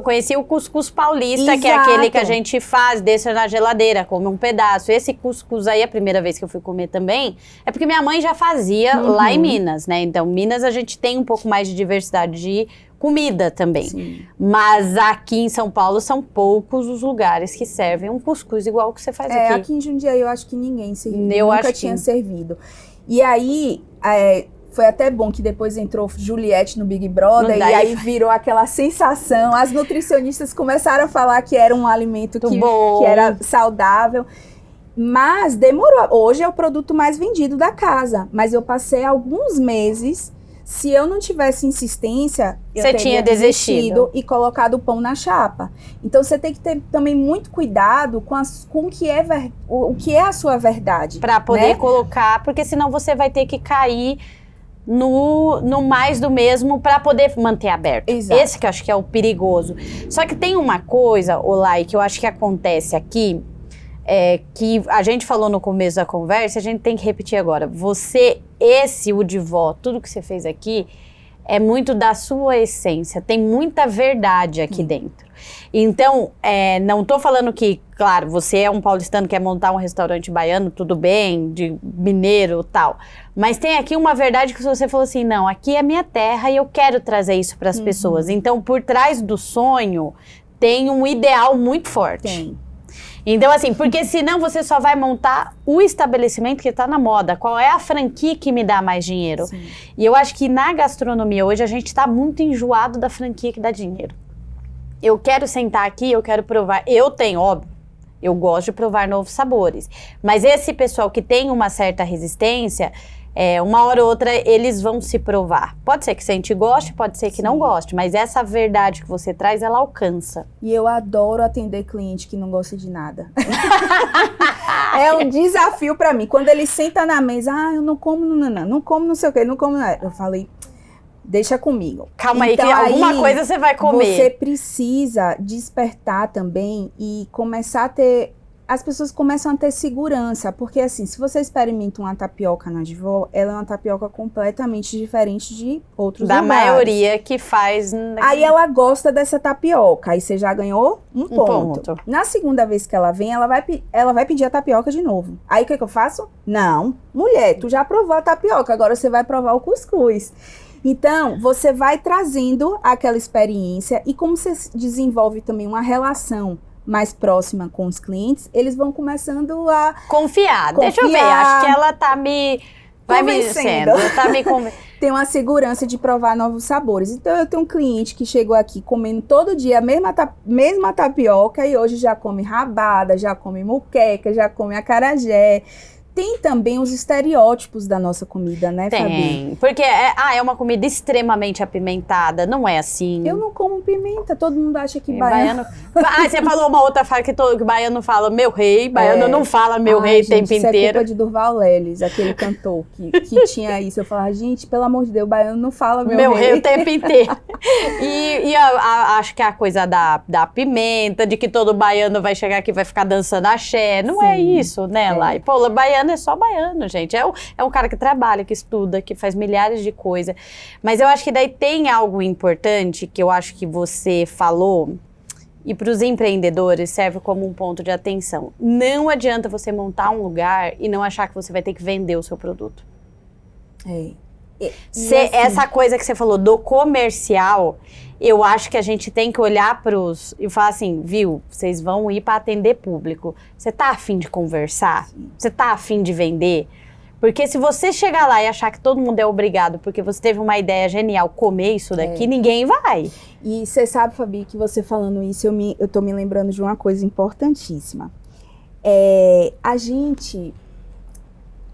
Conhecia o cuscuz paulista, Exato. Que é aquele que a gente faz, deixa na geladeira, come um pedaço. Esse cuscuz aí, a primeira vez que eu fui comer também, é porque minha mãe já fazia lá em Minas, né? Então, Minas a gente tem um pouco mais de diversidade de comida também. Sim. Mas aqui em São Paulo são poucos os lugares que servem um cuscuz igual que você faz aqui. Aqui em Jundiaí eu acho que ninguém nunca tinha servido. E aí... foi até bom que depois entrou Juliette no Big Brother e aí virou aquela sensação. As nutricionistas começaram a falar que era um alimento que era saudável. Mas demorou. Hoje é o produto mais vendido da casa. Mas eu passei alguns meses Se eu não tivesse insistência, eu Você teria tinha desistido e colocado o pão na chapa. Então você tem que ter também muito cuidado com o que é a sua verdade. Para poder né? colocar, porque senão você vai ter que cair no mais do mesmo para poder manter aberto. Exato. Esse que eu acho que é o perigoso. Só que tem uma coisa, Olay, que eu acho que acontece aqui, que a gente falou no começo da conversa, a gente tem que repetir agora. O de vó, tudo que você fez aqui, é muito da sua essência. Tem muita verdade aqui dentro. Então, não tô falando que, claro, você é um paulistano que quer montar um restaurante baiano, tudo bem, de mineiro e tal. Mas tem aqui uma verdade que você falou assim, não, aqui é minha terra e eu quero trazer isso para as pessoas. Então, por trás do sonho, tem um ideal muito forte. Tem. Então, assim, porque senão você só vai montar o estabelecimento que está na moda. Qual é a franquia que me dá mais dinheiro? Sim. E eu acho que na gastronomia hoje a gente está muito enjoado da franquia que dá dinheiro. Eu quero sentar aqui, eu quero provar. Eu tenho, óbvio, eu gosto de provar novos sabores. Mas esse pessoal que tem uma certa resistência, uma hora ou outra eles vão se provar. Pode ser que a gente goste, pode ser que não goste, mas essa verdade que você traz, ela alcança. E eu adoro atender cliente que não gosta de nada. É um desafio pra mim. Quando ele senta na mesa, eu não como, não como não sei o quê, não como nada. Eu falei, deixa comigo. Calma então, aí, que alguma coisa você vai comer. Você precisa despertar também e começar a ter... As pessoas começam a ter segurança, porque assim, se você experimenta uma tapioca na Divó, ela é uma tapioca completamente diferente de outros lugares. Da maioria que faz... Aí ela gosta dessa tapioca, aí você já ganhou um ponto. Na segunda vez que ela vem, ela vai pedir a tapioca de novo. Aí o que eu faço? Não, mulher, tu já provou a tapioca, agora você vai provar o cuscuz. Então, você vai trazendo aquela experiência e como você desenvolve também uma relação mais próxima com os clientes, eles vão começando a confiar. Deixa eu ver, acho que ela tá me convencendo. Tá me convencendo. Tem uma segurança de provar novos sabores. Então, eu tenho um cliente que chegou aqui comendo todo dia a mesma tapioca e hoje já come rabada, já come moqueca, já come acarajé. Tem também os estereótipos da nossa comida, né, Fabi? Tem, porque é uma comida extremamente apimentada, não é assim. Eu não como pimenta, todo mundo acha que baiano... você falou uma outra fala que baiano fala meu rei, baiano não fala meu rei o tempo inteiro. Isso é culpa de Durval Leles, aquele cantor que tinha isso. Eu falava, gente, pelo amor de Deus, baiano não fala meu rei o tempo inteiro. E acho que a coisa da pimenta, de que todo baiano vai chegar aqui e vai ficar dançando axé, não é isso, né, Lai? Pô, baiano é só baiano, gente. É um cara que trabalha, que estuda, que faz milhares de coisas. Mas eu acho que daí tem algo importante que eu acho que você falou e para os empreendedores serve como um ponto de atenção. Não adianta você montar um lugar e não achar que você vai ter que vender o seu produto. Assim, essa coisa que você falou do comercial, eu acho que a gente tem que olhar e falar assim, viu, vocês vão ir para atender público. Você tá afim de conversar? Você tá afim de vender? Porque se você chegar lá e achar que todo mundo é obrigado porque você teve uma ideia genial comer isso daqui, ninguém vai. E você sabe, Fabi, que você falando isso, eu tô me lembrando de uma coisa importantíssima. A gente...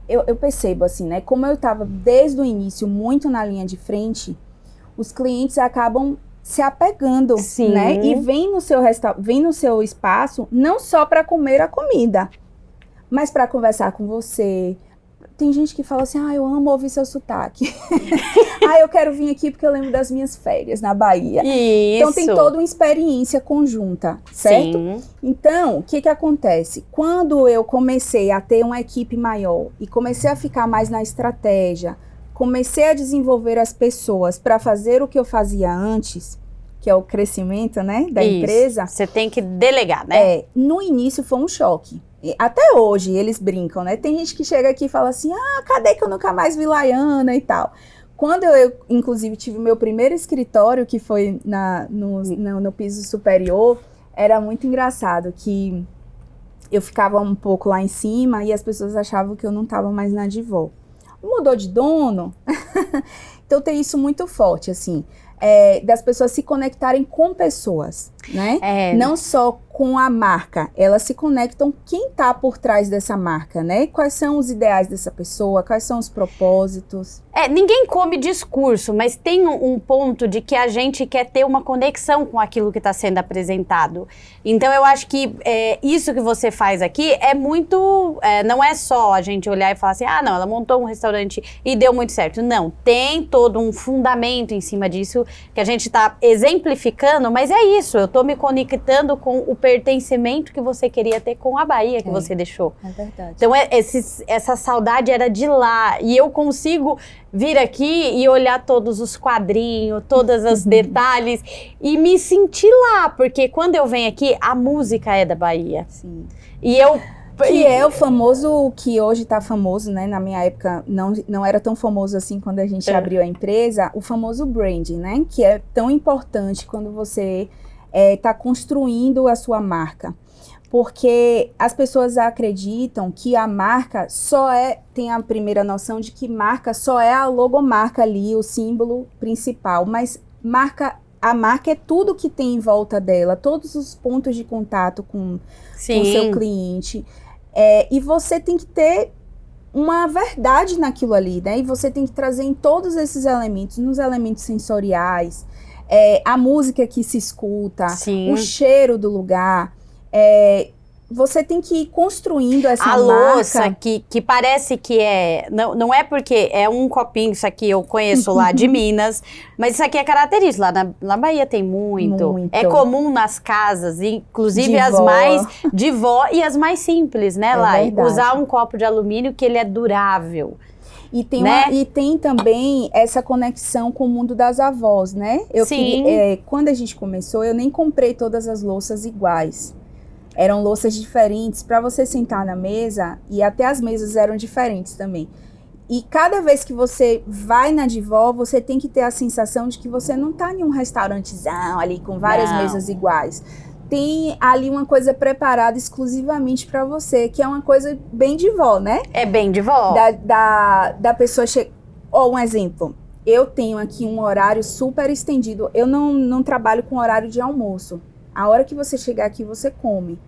Eu percebo assim, né? Como eu estava desde o início muito na linha de frente, os clientes acabam se apegando, né? E vem no seu espaço não só para comer a comida, mas para conversar com você. Tem gente que fala assim, eu amo ouvir seu sotaque. Eu quero vir aqui porque eu lembro das minhas férias na Bahia. Isso. Então tem toda uma experiência conjunta, certo? Sim. Então, o que acontece? Quando eu comecei a ter uma equipe maior e comecei a ficar mais na estratégia, comecei a desenvolver as pessoas para fazer o que eu fazia antes, que é o crescimento, né, da empresa. Você tem que delegar, né? No início foi um choque. Até hoje eles brincam, né? Tem gente que chega aqui e fala assim, cadê que eu nunca mais vi Laiana e tal. Quando eu inclusive, tive o meu primeiro escritório, que foi no piso superior, era muito engraçado que eu ficava um pouco lá em cima e as pessoas achavam que eu não estava mais na Divó. Mudou de dono, então tem isso muito forte, assim, das pessoas se conectarem com pessoas. né? Não só com a marca, elas se conectam quem está por trás dessa marca, né? Quais são os ideais dessa pessoa, quais são os propósitos. Ninguém come discurso, mas tem um ponto de que a gente quer ter uma conexão com aquilo que está sendo apresentado. Então eu acho que isso que você faz aqui é muito, não é só a gente olhar e falar assim, não, ela montou um restaurante e deu muito certo. Não, tem todo um fundamento em cima disso que a gente está exemplificando, mas é isso, eu estou me conectando com o pertencimento que você queria ter com a Bahia que você deixou. É verdade. Então essa saudade era de lá e eu consigo vir aqui e olhar todos os quadrinhos, todos os detalhes e me sentir lá, porque quando eu venho aqui, a música é da Bahia. Sim. E eu... Que é o famoso, que hoje tá famoso, né? Na minha época não era tão famoso assim quando a gente abriu a empresa, o famoso branding, né? Que é tão importante quando você tá construindo a sua marca. Porque as pessoas acreditam que a marca tem a primeira noção de que marca só é a logomarca ali, o símbolo principal, mas a marca é tudo que tem em volta dela, todos os pontos de contato com o seu cliente. E você tem que ter uma verdade naquilo ali, né? E você tem que trazer em todos esses elementos, nos elementos sensoriais, a música que se escuta, o cheiro do lugar. Você tem que ir construindo essa marca. A louça que parece que não é porque é um copinho, isso aqui eu conheço lá de Minas, mas isso aqui é característico, lá na Bahia tem muito. É comum nas casas, inclusive as mais de vó e as mais simples, né, Lai? Usar um copo de alumínio que ele é durável. E tem também essa conexão com o mundo das avós, né? Quando a gente começou, eu nem comprei todas as louças iguais. Eram louças diferentes para você sentar na mesa, e até as mesas eram diferentes também. E cada vez que você vai na Divó, você tem que ter a sensação de que você não está em um restaurantezão ali com várias mesas iguais. Tem ali uma coisa preparada exclusivamente para você, que é uma coisa bem de vó, né? É bem de vó. Da pessoa chegar... um exemplo. Eu tenho aqui um horário super estendido. Eu não trabalho com horário de almoço. A hora que você chegar aqui, você come.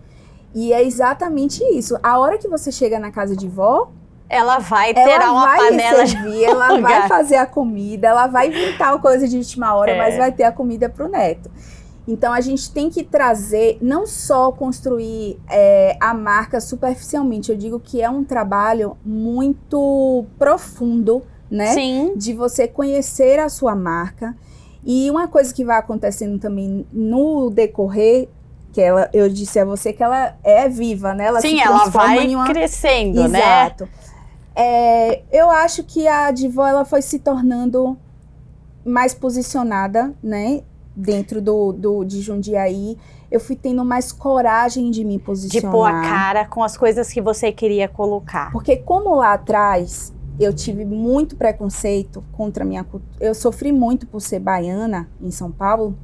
E é exatamente isso. A hora que você chega na casa de vó... Ela vai ter uma panela servir, ela vai fazer a comida, ela vai inventar coisa de última hora, mas vai ter a comida pro neto. Então, a gente tem que trazer, não só construir a marca superficialmente. Eu digo que é um trabalho muito profundo, né? Sim. De você conhecer a sua marca. E uma coisa que vai acontecendo também no decorrer, que eu disse a você que ela é viva, né? Ela Sim, ela vai crescendo, né? Exato. Eu acho que a Divó, ela foi se tornando mais posicionada, né? Dentro de Jundiaí. Eu fui tendo mais coragem de me posicionar. De pôr a cara com as coisas que você queria colocar. Porque como lá atrás... eu tive muito preconceito contra a minha cultura. Eu sofri muito por ser baiana em São Paulo.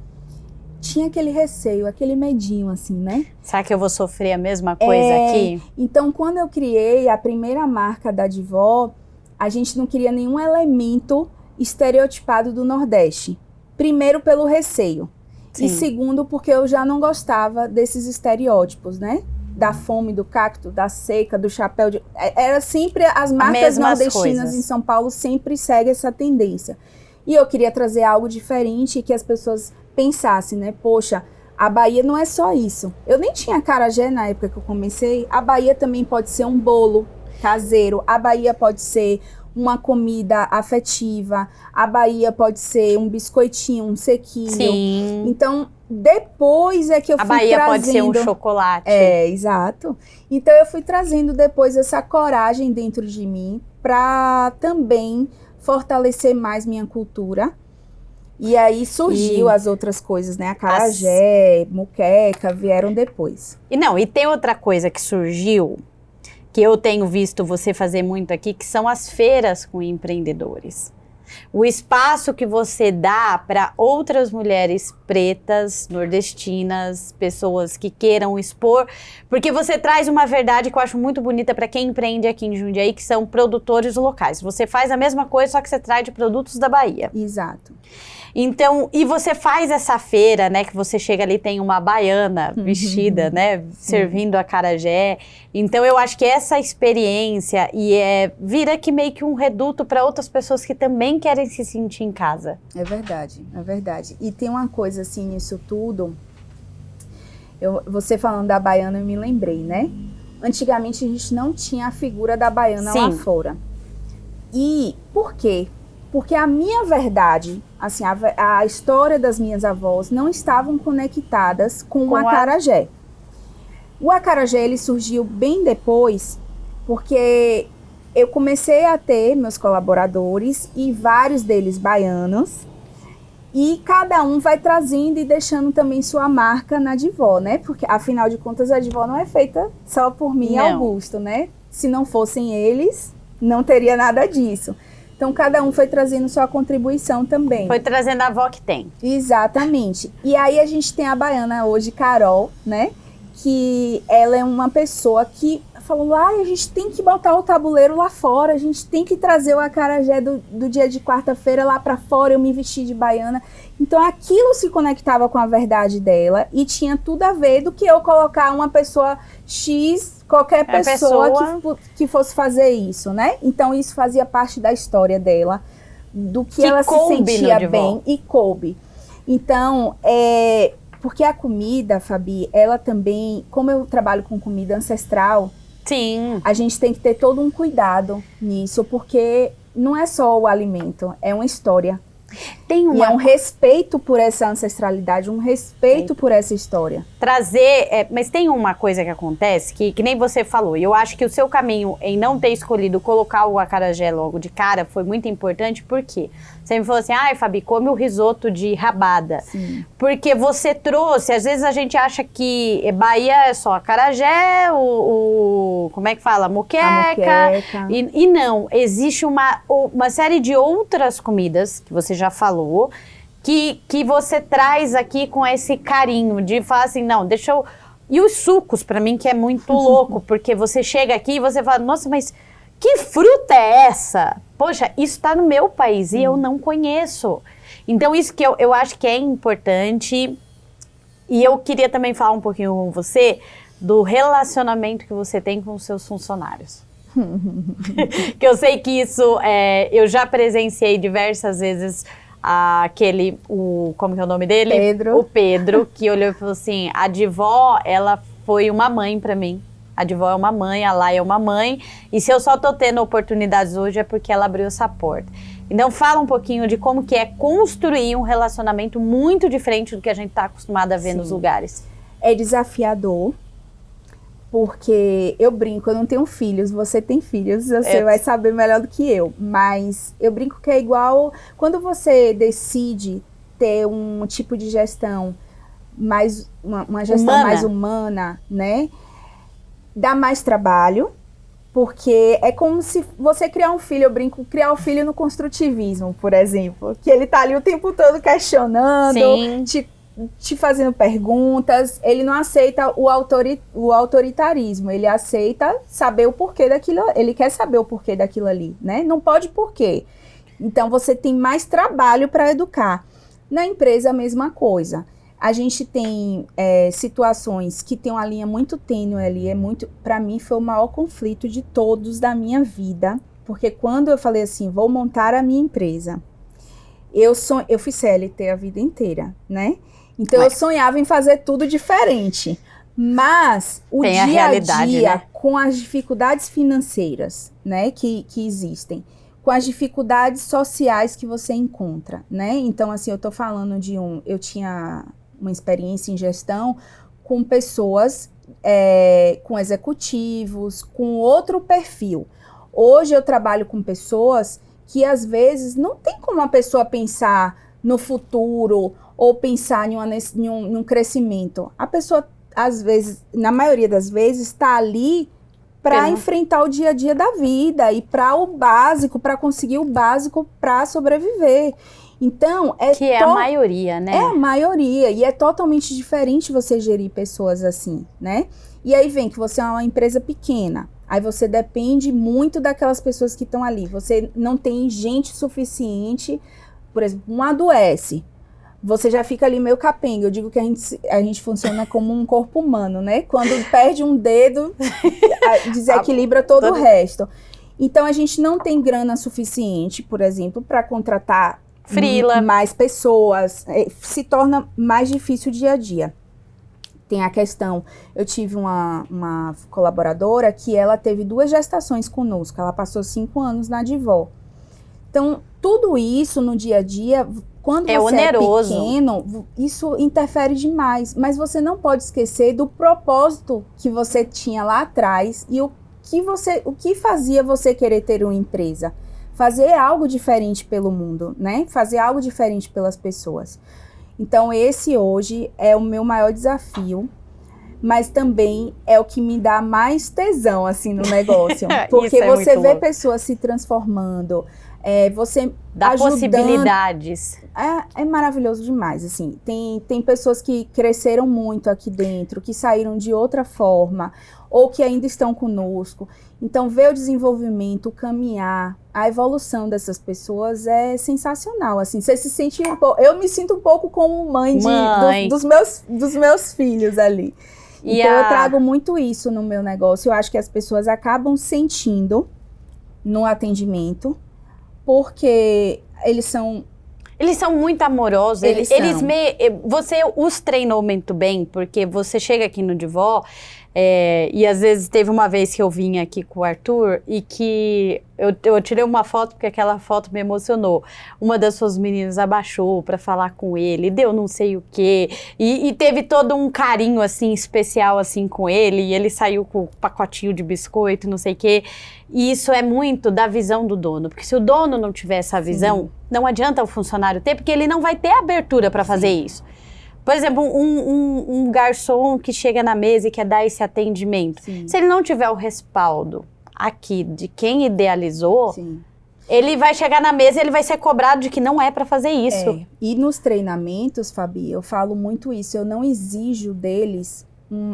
Tinha aquele receio, aquele medinho, assim, né? Será que eu vou sofrer a mesma coisa aqui? Então, quando eu criei a primeira marca da Divó, a gente não queria nenhum elemento estereotipado do Nordeste. Primeiro, pelo receio. Sim. E segundo, porque eu já não gostava desses estereótipos, né? Da fome, do cacto, da seca, do chapéu. Era sempre as marcas nordestinas em São Paulo sempre seguem essa tendência. E eu queria trazer algo diferente e que as pessoas pensassem, né? Poxa, a Bahia não é só isso. Eu nem tinha acarajé na época que eu comecei. A Bahia também pode ser um bolo caseiro. A Bahia pode ser uma comida afetiva. A Bahia pode ser um biscoitinho, um sequinho. Sim. Então... depois é que eu fui trazendo... A Bahia pode ser um chocolate. Exato. Então, eu fui trazendo depois essa coragem dentro de mim para também fortalecer mais minha cultura. E aí surgiu as outras coisas, né? Acarajé, muqueca, vieram depois. E tem outra coisa que surgiu, que eu tenho visto você fazer muito aqui, que são as feiras com empreendedores. O espaço que você dá para outras mulheres pretas, nordestinas, pessoas que queiram expor, porque você traz uma verdade que eu acho muito bonita para quem empreende aqui em Jundiaí, que são produtores locais. Você faz a mesma coisa, só que você traz de produtos da Bahia. Exato. Então, e você faz essa feira, né, que você chega ali, tem uma baiana vestida, né, servindo acarajé. Então, eu acho que essa experiência vira que meio que um reduto para outras pessoas que também querem se sentir em casa. É verdade, é verdade. E tem uma coisa assim nisso tudo, você falando da baiana, eu me lembrei, né? Antigamente a gente não tinha a figura da baiana lá fora. E por quê? Porque a minha verdade, assim, a história das minhas avós não estavam conectadas com o acarajé. O acarajé, ele surgiu bem depois, porque eu comecei a ter meus colaboradores e vários deles baianos, e cada um vai trazendo e deixando também sua marca na Divó, né? Porque, afinal de contas, a Divó não é feita só por mim e Augusto, né? Se não fossem eles, não teria nada disso. Então, cada um foi trazendo sua contribuição também. Foi trazendo a avó que tem. Exatamente. E aí, a gente tem a baiana hoje, Carol, né? Que ela é uma pessoa que falou, a gente tem que botar o tabuleiro lá fora, a gente tem que trazer o acarajé do dia de quarta-feira lá pra fora, eu me vesti de baiana. Então aquilo se conectava com a verdade dela e tinha tudo a ver do que eu colocar uma pessoa X, qualquer pessoa que fosse fazer isso, né? Então isso fazia parte da história dela, do que ela se sentia bem e coube. Então, porque a comida, Fabi, ela também, como eu trabalho com comida ancestral, sim, a gente tem que ter todo um cuidado nisso, porque não é só o alimento, é uma história. E é um respeito por essa ancestralidade, um respeito por essa história. Mas tem uma coisa que acontece, que nem você falou, e eu acho que o seu caminho em não ter escolhido colocar o acarajé logo de cara foi muito importante, porque você me falou assim, Fabi, come o risoto de rabada. Sim. Porque você trouxe, às vezes a gente acha que Bahia é só acarajé, como é que fala? Moqueca. E não, existe uma série de outras comidas, que você já falou, que você traz aqui com esse carinho de falar assim, não, deixa eu... E os sucos, pra mim, que é muito louco, porque você chega aqui e você fala, nossa, mas que fruta é essa? Poxa, isso tá no meu país e eu não conheço. Então, isso que eu acho que é importante. E eu queria também falar um pouquinho com você do relacionamento que você tem com os seus funcionários. Que eu sei que isso, eu já presenciei diversas vezes como que é o nome dele? Pedro. O Pedro, que olhou e falou assim, a Divó, ela foi uma mãe pra mim. A Divó é uma mãe, a Lai é uma mãe, e se eu só tô tendo oportunidades hoje é porque ela abriu essa porta. Então fala um pouquinho de como que é construir um relacionamento muito diferente do que a gente tá acostumado a ver nos lugares. É desafiador, porque eu brinco, eu não tenho filhos, você tem filhos, você vai saber melhor do que eu, mas eu brinco que é igual quando você decide ter um tipo de gestão mais, uma gestão mais humana, né? Dá mais trabalho, porque é como se você criar um filho, eu brinco, criar um filho no construtivismo, por exemplo, que ele tá ali o tempo todo questionando, te fazendo perguntas, ele não aceita o autoritarismo, ele aceita saber o porquê daquilo, ele quer saber o porquê daquilo ali, né? Não pode porquê. Então você tem mais trabalho para educar. Na empresa a mesma coisa. A gente tem situações que tem uma linha muito tênue ali, para mim foi o maior conflito de todos da minha vida, porque quando eu falei assim, vou montar a minha empresa, eu fui CLT a vida inteira, né? Então eu sonhava em fazer tudo diferente, mas o dia a dia, né? Com as dificuldades financeiras, né, que existem, com as dificuldades sociais que você encontra, né? Então assim, eu tô falando eu tinha uma experiência em gestão com pessoas, com executivos, com outro perfil. Hoje eu trabalho com pessoas que às vezes não tem como a pessoa pensar no futuro ou pensar num crescimento. A pessoa, às vezes, na maioria das vezes, está ali para enfrentar o dia a dia da vida e para o básico, para conseguir o básico para sobreviver. Então, que é a maioria, né? É a maioria, e é totalmente diferente você gerir pessoas assim, né? E aí vem que você é uma empresa pequena, aí você depende muito daquelas pessoas que estão ali, você não tem gente suficiente por exemplo, um adoece, você já fica ali meio capenga. Eu digo que a gente funciona como um corpo humano, né? Quando perde um dedo, desequilibra todo o resto. Então, a gente não tem grana suficiente, por exemplo, para contratar Freela. Mais pessoas. Se torna mais difícil o dia a dia. Tem a questão, eu tive uma colaboradora que ela teve 2 gestações conosco. Ela passou 5 anos na Divó. Então, tudo isso no dia a dia, quando você oneroso. É pequeno, isso interfere demais. Mas você não pode esquecer do propósito que você tinha lá atrás e o que fazia você querer ter uma empresa. Fazer algo diferente pelo mundo, né? Fazer algo diferente pelas pessoas. Então, esse hoje é o meu maior desafio, mas também é o que me dá mais tesão, assim, no negócio. Porque você vê pessoas se transformando, você dá ajudando. Possibilidades. É maravilhoso demais, assim. Tem pessoas que cresceram muito aqui dentro, que saíram de outra forma, ou que ainda estão conosco. Então, ver o desenvolvimento, o caminhar, a evolução dessas pessoas é sensacional, assim. Você se sente eu me sinto um pouco como mãe. Dos meus filhos ali. Então, eu trago muito isso no meu negócio. Eu acho que as pessoas acabam sentindo no atendimento, porque eles são muito amorosos. Você os treinou muito bem, porque você chega aqui no Divó, e às vezes teve uma vez que eu vim aqui com o Arthur e que eu tirei uma foto porque aquela foto me emocionou. Uma das suas meninas abaixou para falar com ele, deu não sei o quê, e teve todo um carinho assim especial assim com ele, e ele saiu com um pacotinho de biscoito, não sei o quê. E isso é muito da visão do dono, porque se o dono não tiver essa visão, não adianta o funcionário ter, porque ele não vai ter abertura para fazer isso. Por exemplo, um garçom que chega na mesa e quer dar esse atendimento. Sim. Se ele não tiver o respaldo aqui de quem idealizou, sim, ele vai chegar na mesa e ele vai ser cobrado de que não é para fazer isso. E nos treinamentos, Fabi, eu falo muito isso. Eu não exijo deles,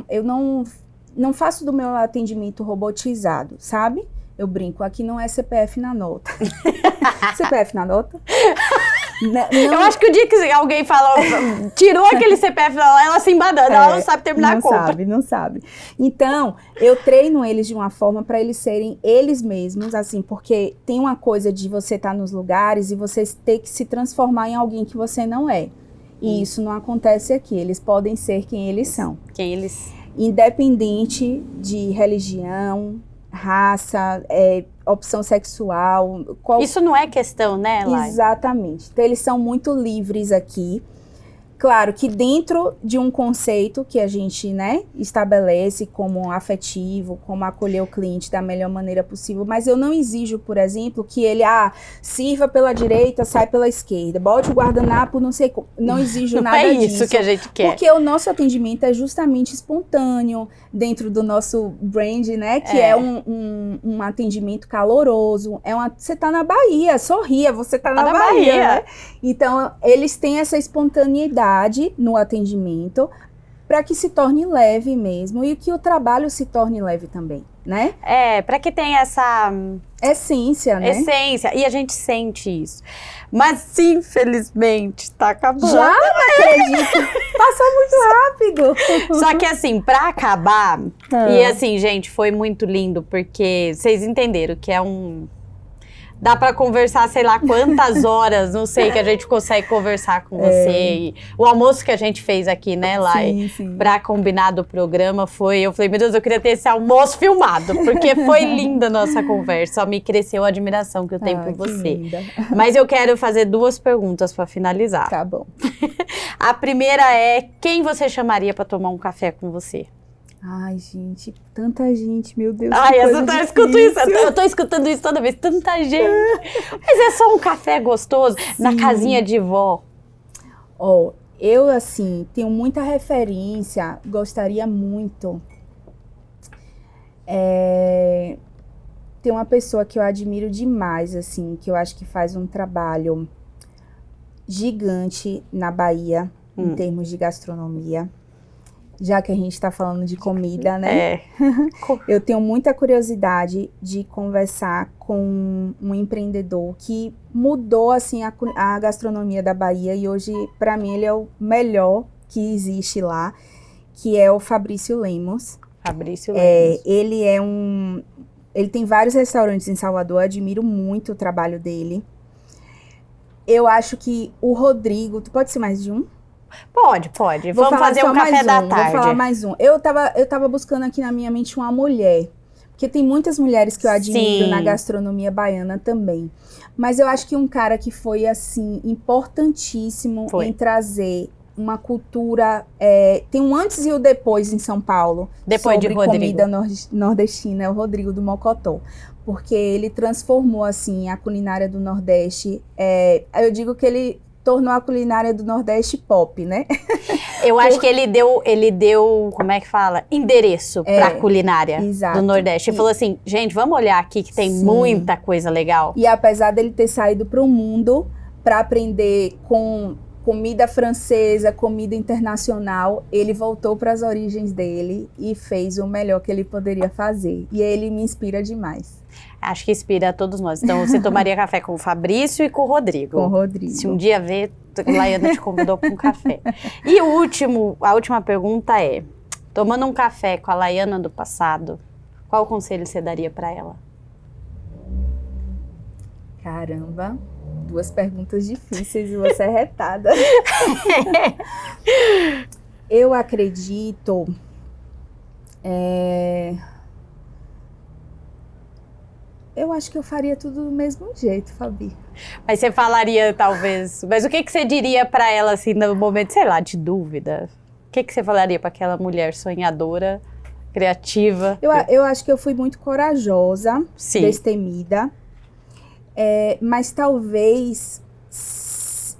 eu não faço do meu atendimento robotizado, sabe? Eu brinco, aqui não é CPF na nota. CPF na nota? Não. Eu acho que o dia que alguém fala, tirou aquele CPF, ela se embadana, ela não sabe terminar a compra. Não sabe. Então, eu treino eles de uma forma para eles serem eles mesmos, assim, porque tem uma coisa de você estar nos lugares e você ter que se transformar em alguém que você não é. E isso não acontece aqui. Eles podem ser quem eles são. Independente de religião, raça, opção sexual. Isso não é questão, né, Lai? Exatamente. Então, eles são muito livres aqui. Claro que dentro de um conceito que a gente, né, estabelece como afetivo, como acolher o cliente da melhor maneira possível, mas eu não exijo, por exemplo, que ele sirva pela direita, sai pela esquerda, bote o guardanapo, não sei como. Não exijo nada disso. É isso que a gente quer. Porque o nosso atendimento é justamente espontâneo, dentro do nosso brand, né, que é um atendimento caloroso. Você tá na Bahia, sorria, você tá na Bahia, né? Então, eles têm essa espontaneidade no atendimento para que se torne leve mesmo e que o trabalho se torne leve também, né? Para que tenha essa essência, né? Essência, e a gente sente isso. Mas, infelizmente, tá acabando. Já? Não acredito. Passou muito rápido. Só que assim, pra acabar, e assim, gente, foi muito lindo, porque vocês entenderam que dá pra conversar, sei lá quantas horas, não sei, que a gente consegue conversar com você. E o almoço que a gente fez aqui, né, Lai? Sim. Pra combinar do programa eu falei, meu Deus, eu queria ter esse almoço filmado, porque foi linda a nossa conversa, só me cresceu a admiração que eu tenho por você. Linda. Mas eu quero fazer 2 perguntas pra finalizar. Tá bom. A primeira é, quem você chamaria pra tomar um café com você? Ai, gente, tanta gente, meu Deus. Eu escuto isso, eu tô escutando isso toda vez, tanta gente. Mas é só um café gostoso, na casinha de vó. Eu, assim, tenho muita referência, gostaria muito. Tem uma pessoa que eu admiro demais, assim, que eu acho que faz um trabalho gigante na Bahia, em termos de gastronomia. já que a gente está falando de comida, né? É. Eu tenho muita curiosidade de conversar com um empreendedor que mudou assim a gastronomia da Bahia e hoje, para mim, ele é o melhor que existe lá, que é o Fabrício Lemos. Fabrício Lemos. Ele tem vários restaurantes em Salvador, eu admiro muito o trabalho dele. Eu acho que o Rodrigo, pode ser mais de um? Pode. Vamos fazer um café da tarde. Vou falar mais um. Eu tava buscando aqui na minha mente uma mulher, porque tem muitas mulheres que eu admiro na gastronomia baiana também. Mas eu acho que um cara que foi, assim, importantíssimo em trazer uma cultura... tem um antes e o depois em São Paulo. Depois de Rodrigo. Comida nordestina, é o Rodrigo do Mocotó. Porque ele transformou, assim, a culinária do Nordeste. Eu digo que ele tornou a culinária do Nordeste pop, né? Eu acho que ele deu, como é que fala? Endereço pra culinária do Nordeste. Ele falou assim, gente, vamos olhar aqui que tem muita coisa legal. E apesar dele ter saído pro mundo para aprender com comida francesa, comida internacional, ele voltou para as origens dele e fez o melhor que ele poderia fazer. E ele me inspira demais. Acho que inspira a todos nós. Então, você tomaria café com o Fabrício e com o Rodrigo. Com o Rodrigo. Se um dia ver, a Laiana te convidou para um café. E a última pergunta é, tomando um café com a Laiana do passado, qual conselho você daria para ela? Caramba, 2 perguntas difíceis e você é retada. Eu acredito... Eu acho que eu faria tudo do mesmo jeito, Fabi. Mas você falaria, talvez... Mas o que você diria para ela, assim, no momento, sei lá, de dúvida? O que você falaria para aquela mulher sonhadora, criativa? Eu acho que eu fui muito corajosa, destemida. Mas talvez se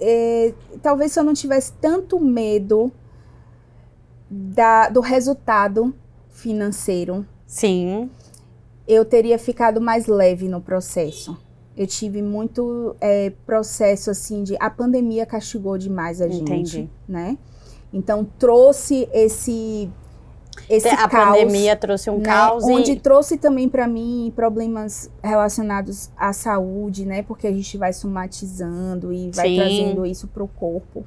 eu não tivesse tanto medo do resultado financeiro. Sim. Eu teria ficado mais leve no processo. Eu tive muito processo, assim, a pandemia castigou demais a gente. Entendi. Né? Então, trouxe esse a caos, pandemia trouxe um caos. Onde trouxe também para mim problemas relacionados à saúde, né? Porque a gente vai somatizando e vai trazendo isso para o corpo.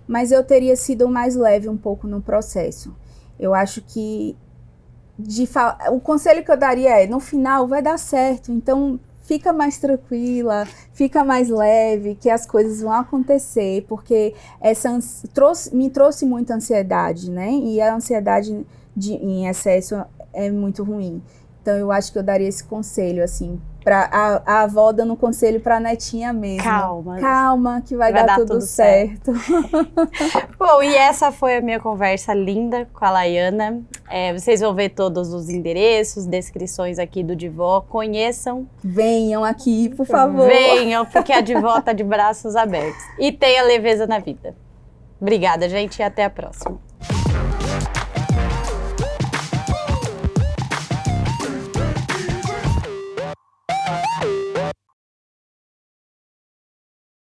Mas eu teria sido mais leve um pouco no processo. Eu acho que o conselho que eu daria no final vai dar certo, então fica mais tranquila, fica mais leve, que as coisas vão acontecer, porque me trouxe muita ansiedade, né? E a ansiedade em excesso é muito ruim. Então eu acho que eu daria esse conselho, assim, a avó dando um conselho pra netinha mesmo. Calma, que vai dar tudo certo. Bom, e essa foi a minha conversa linda com a Laiana. Vocês vão ver todos os endereços, descrições aqui do Divó. Conheçam. Venham aqui, por favor. Venham, porque a Divó tá de braços abertos. E tenha leveza na vida. Obrigada, gente, e até a próxima.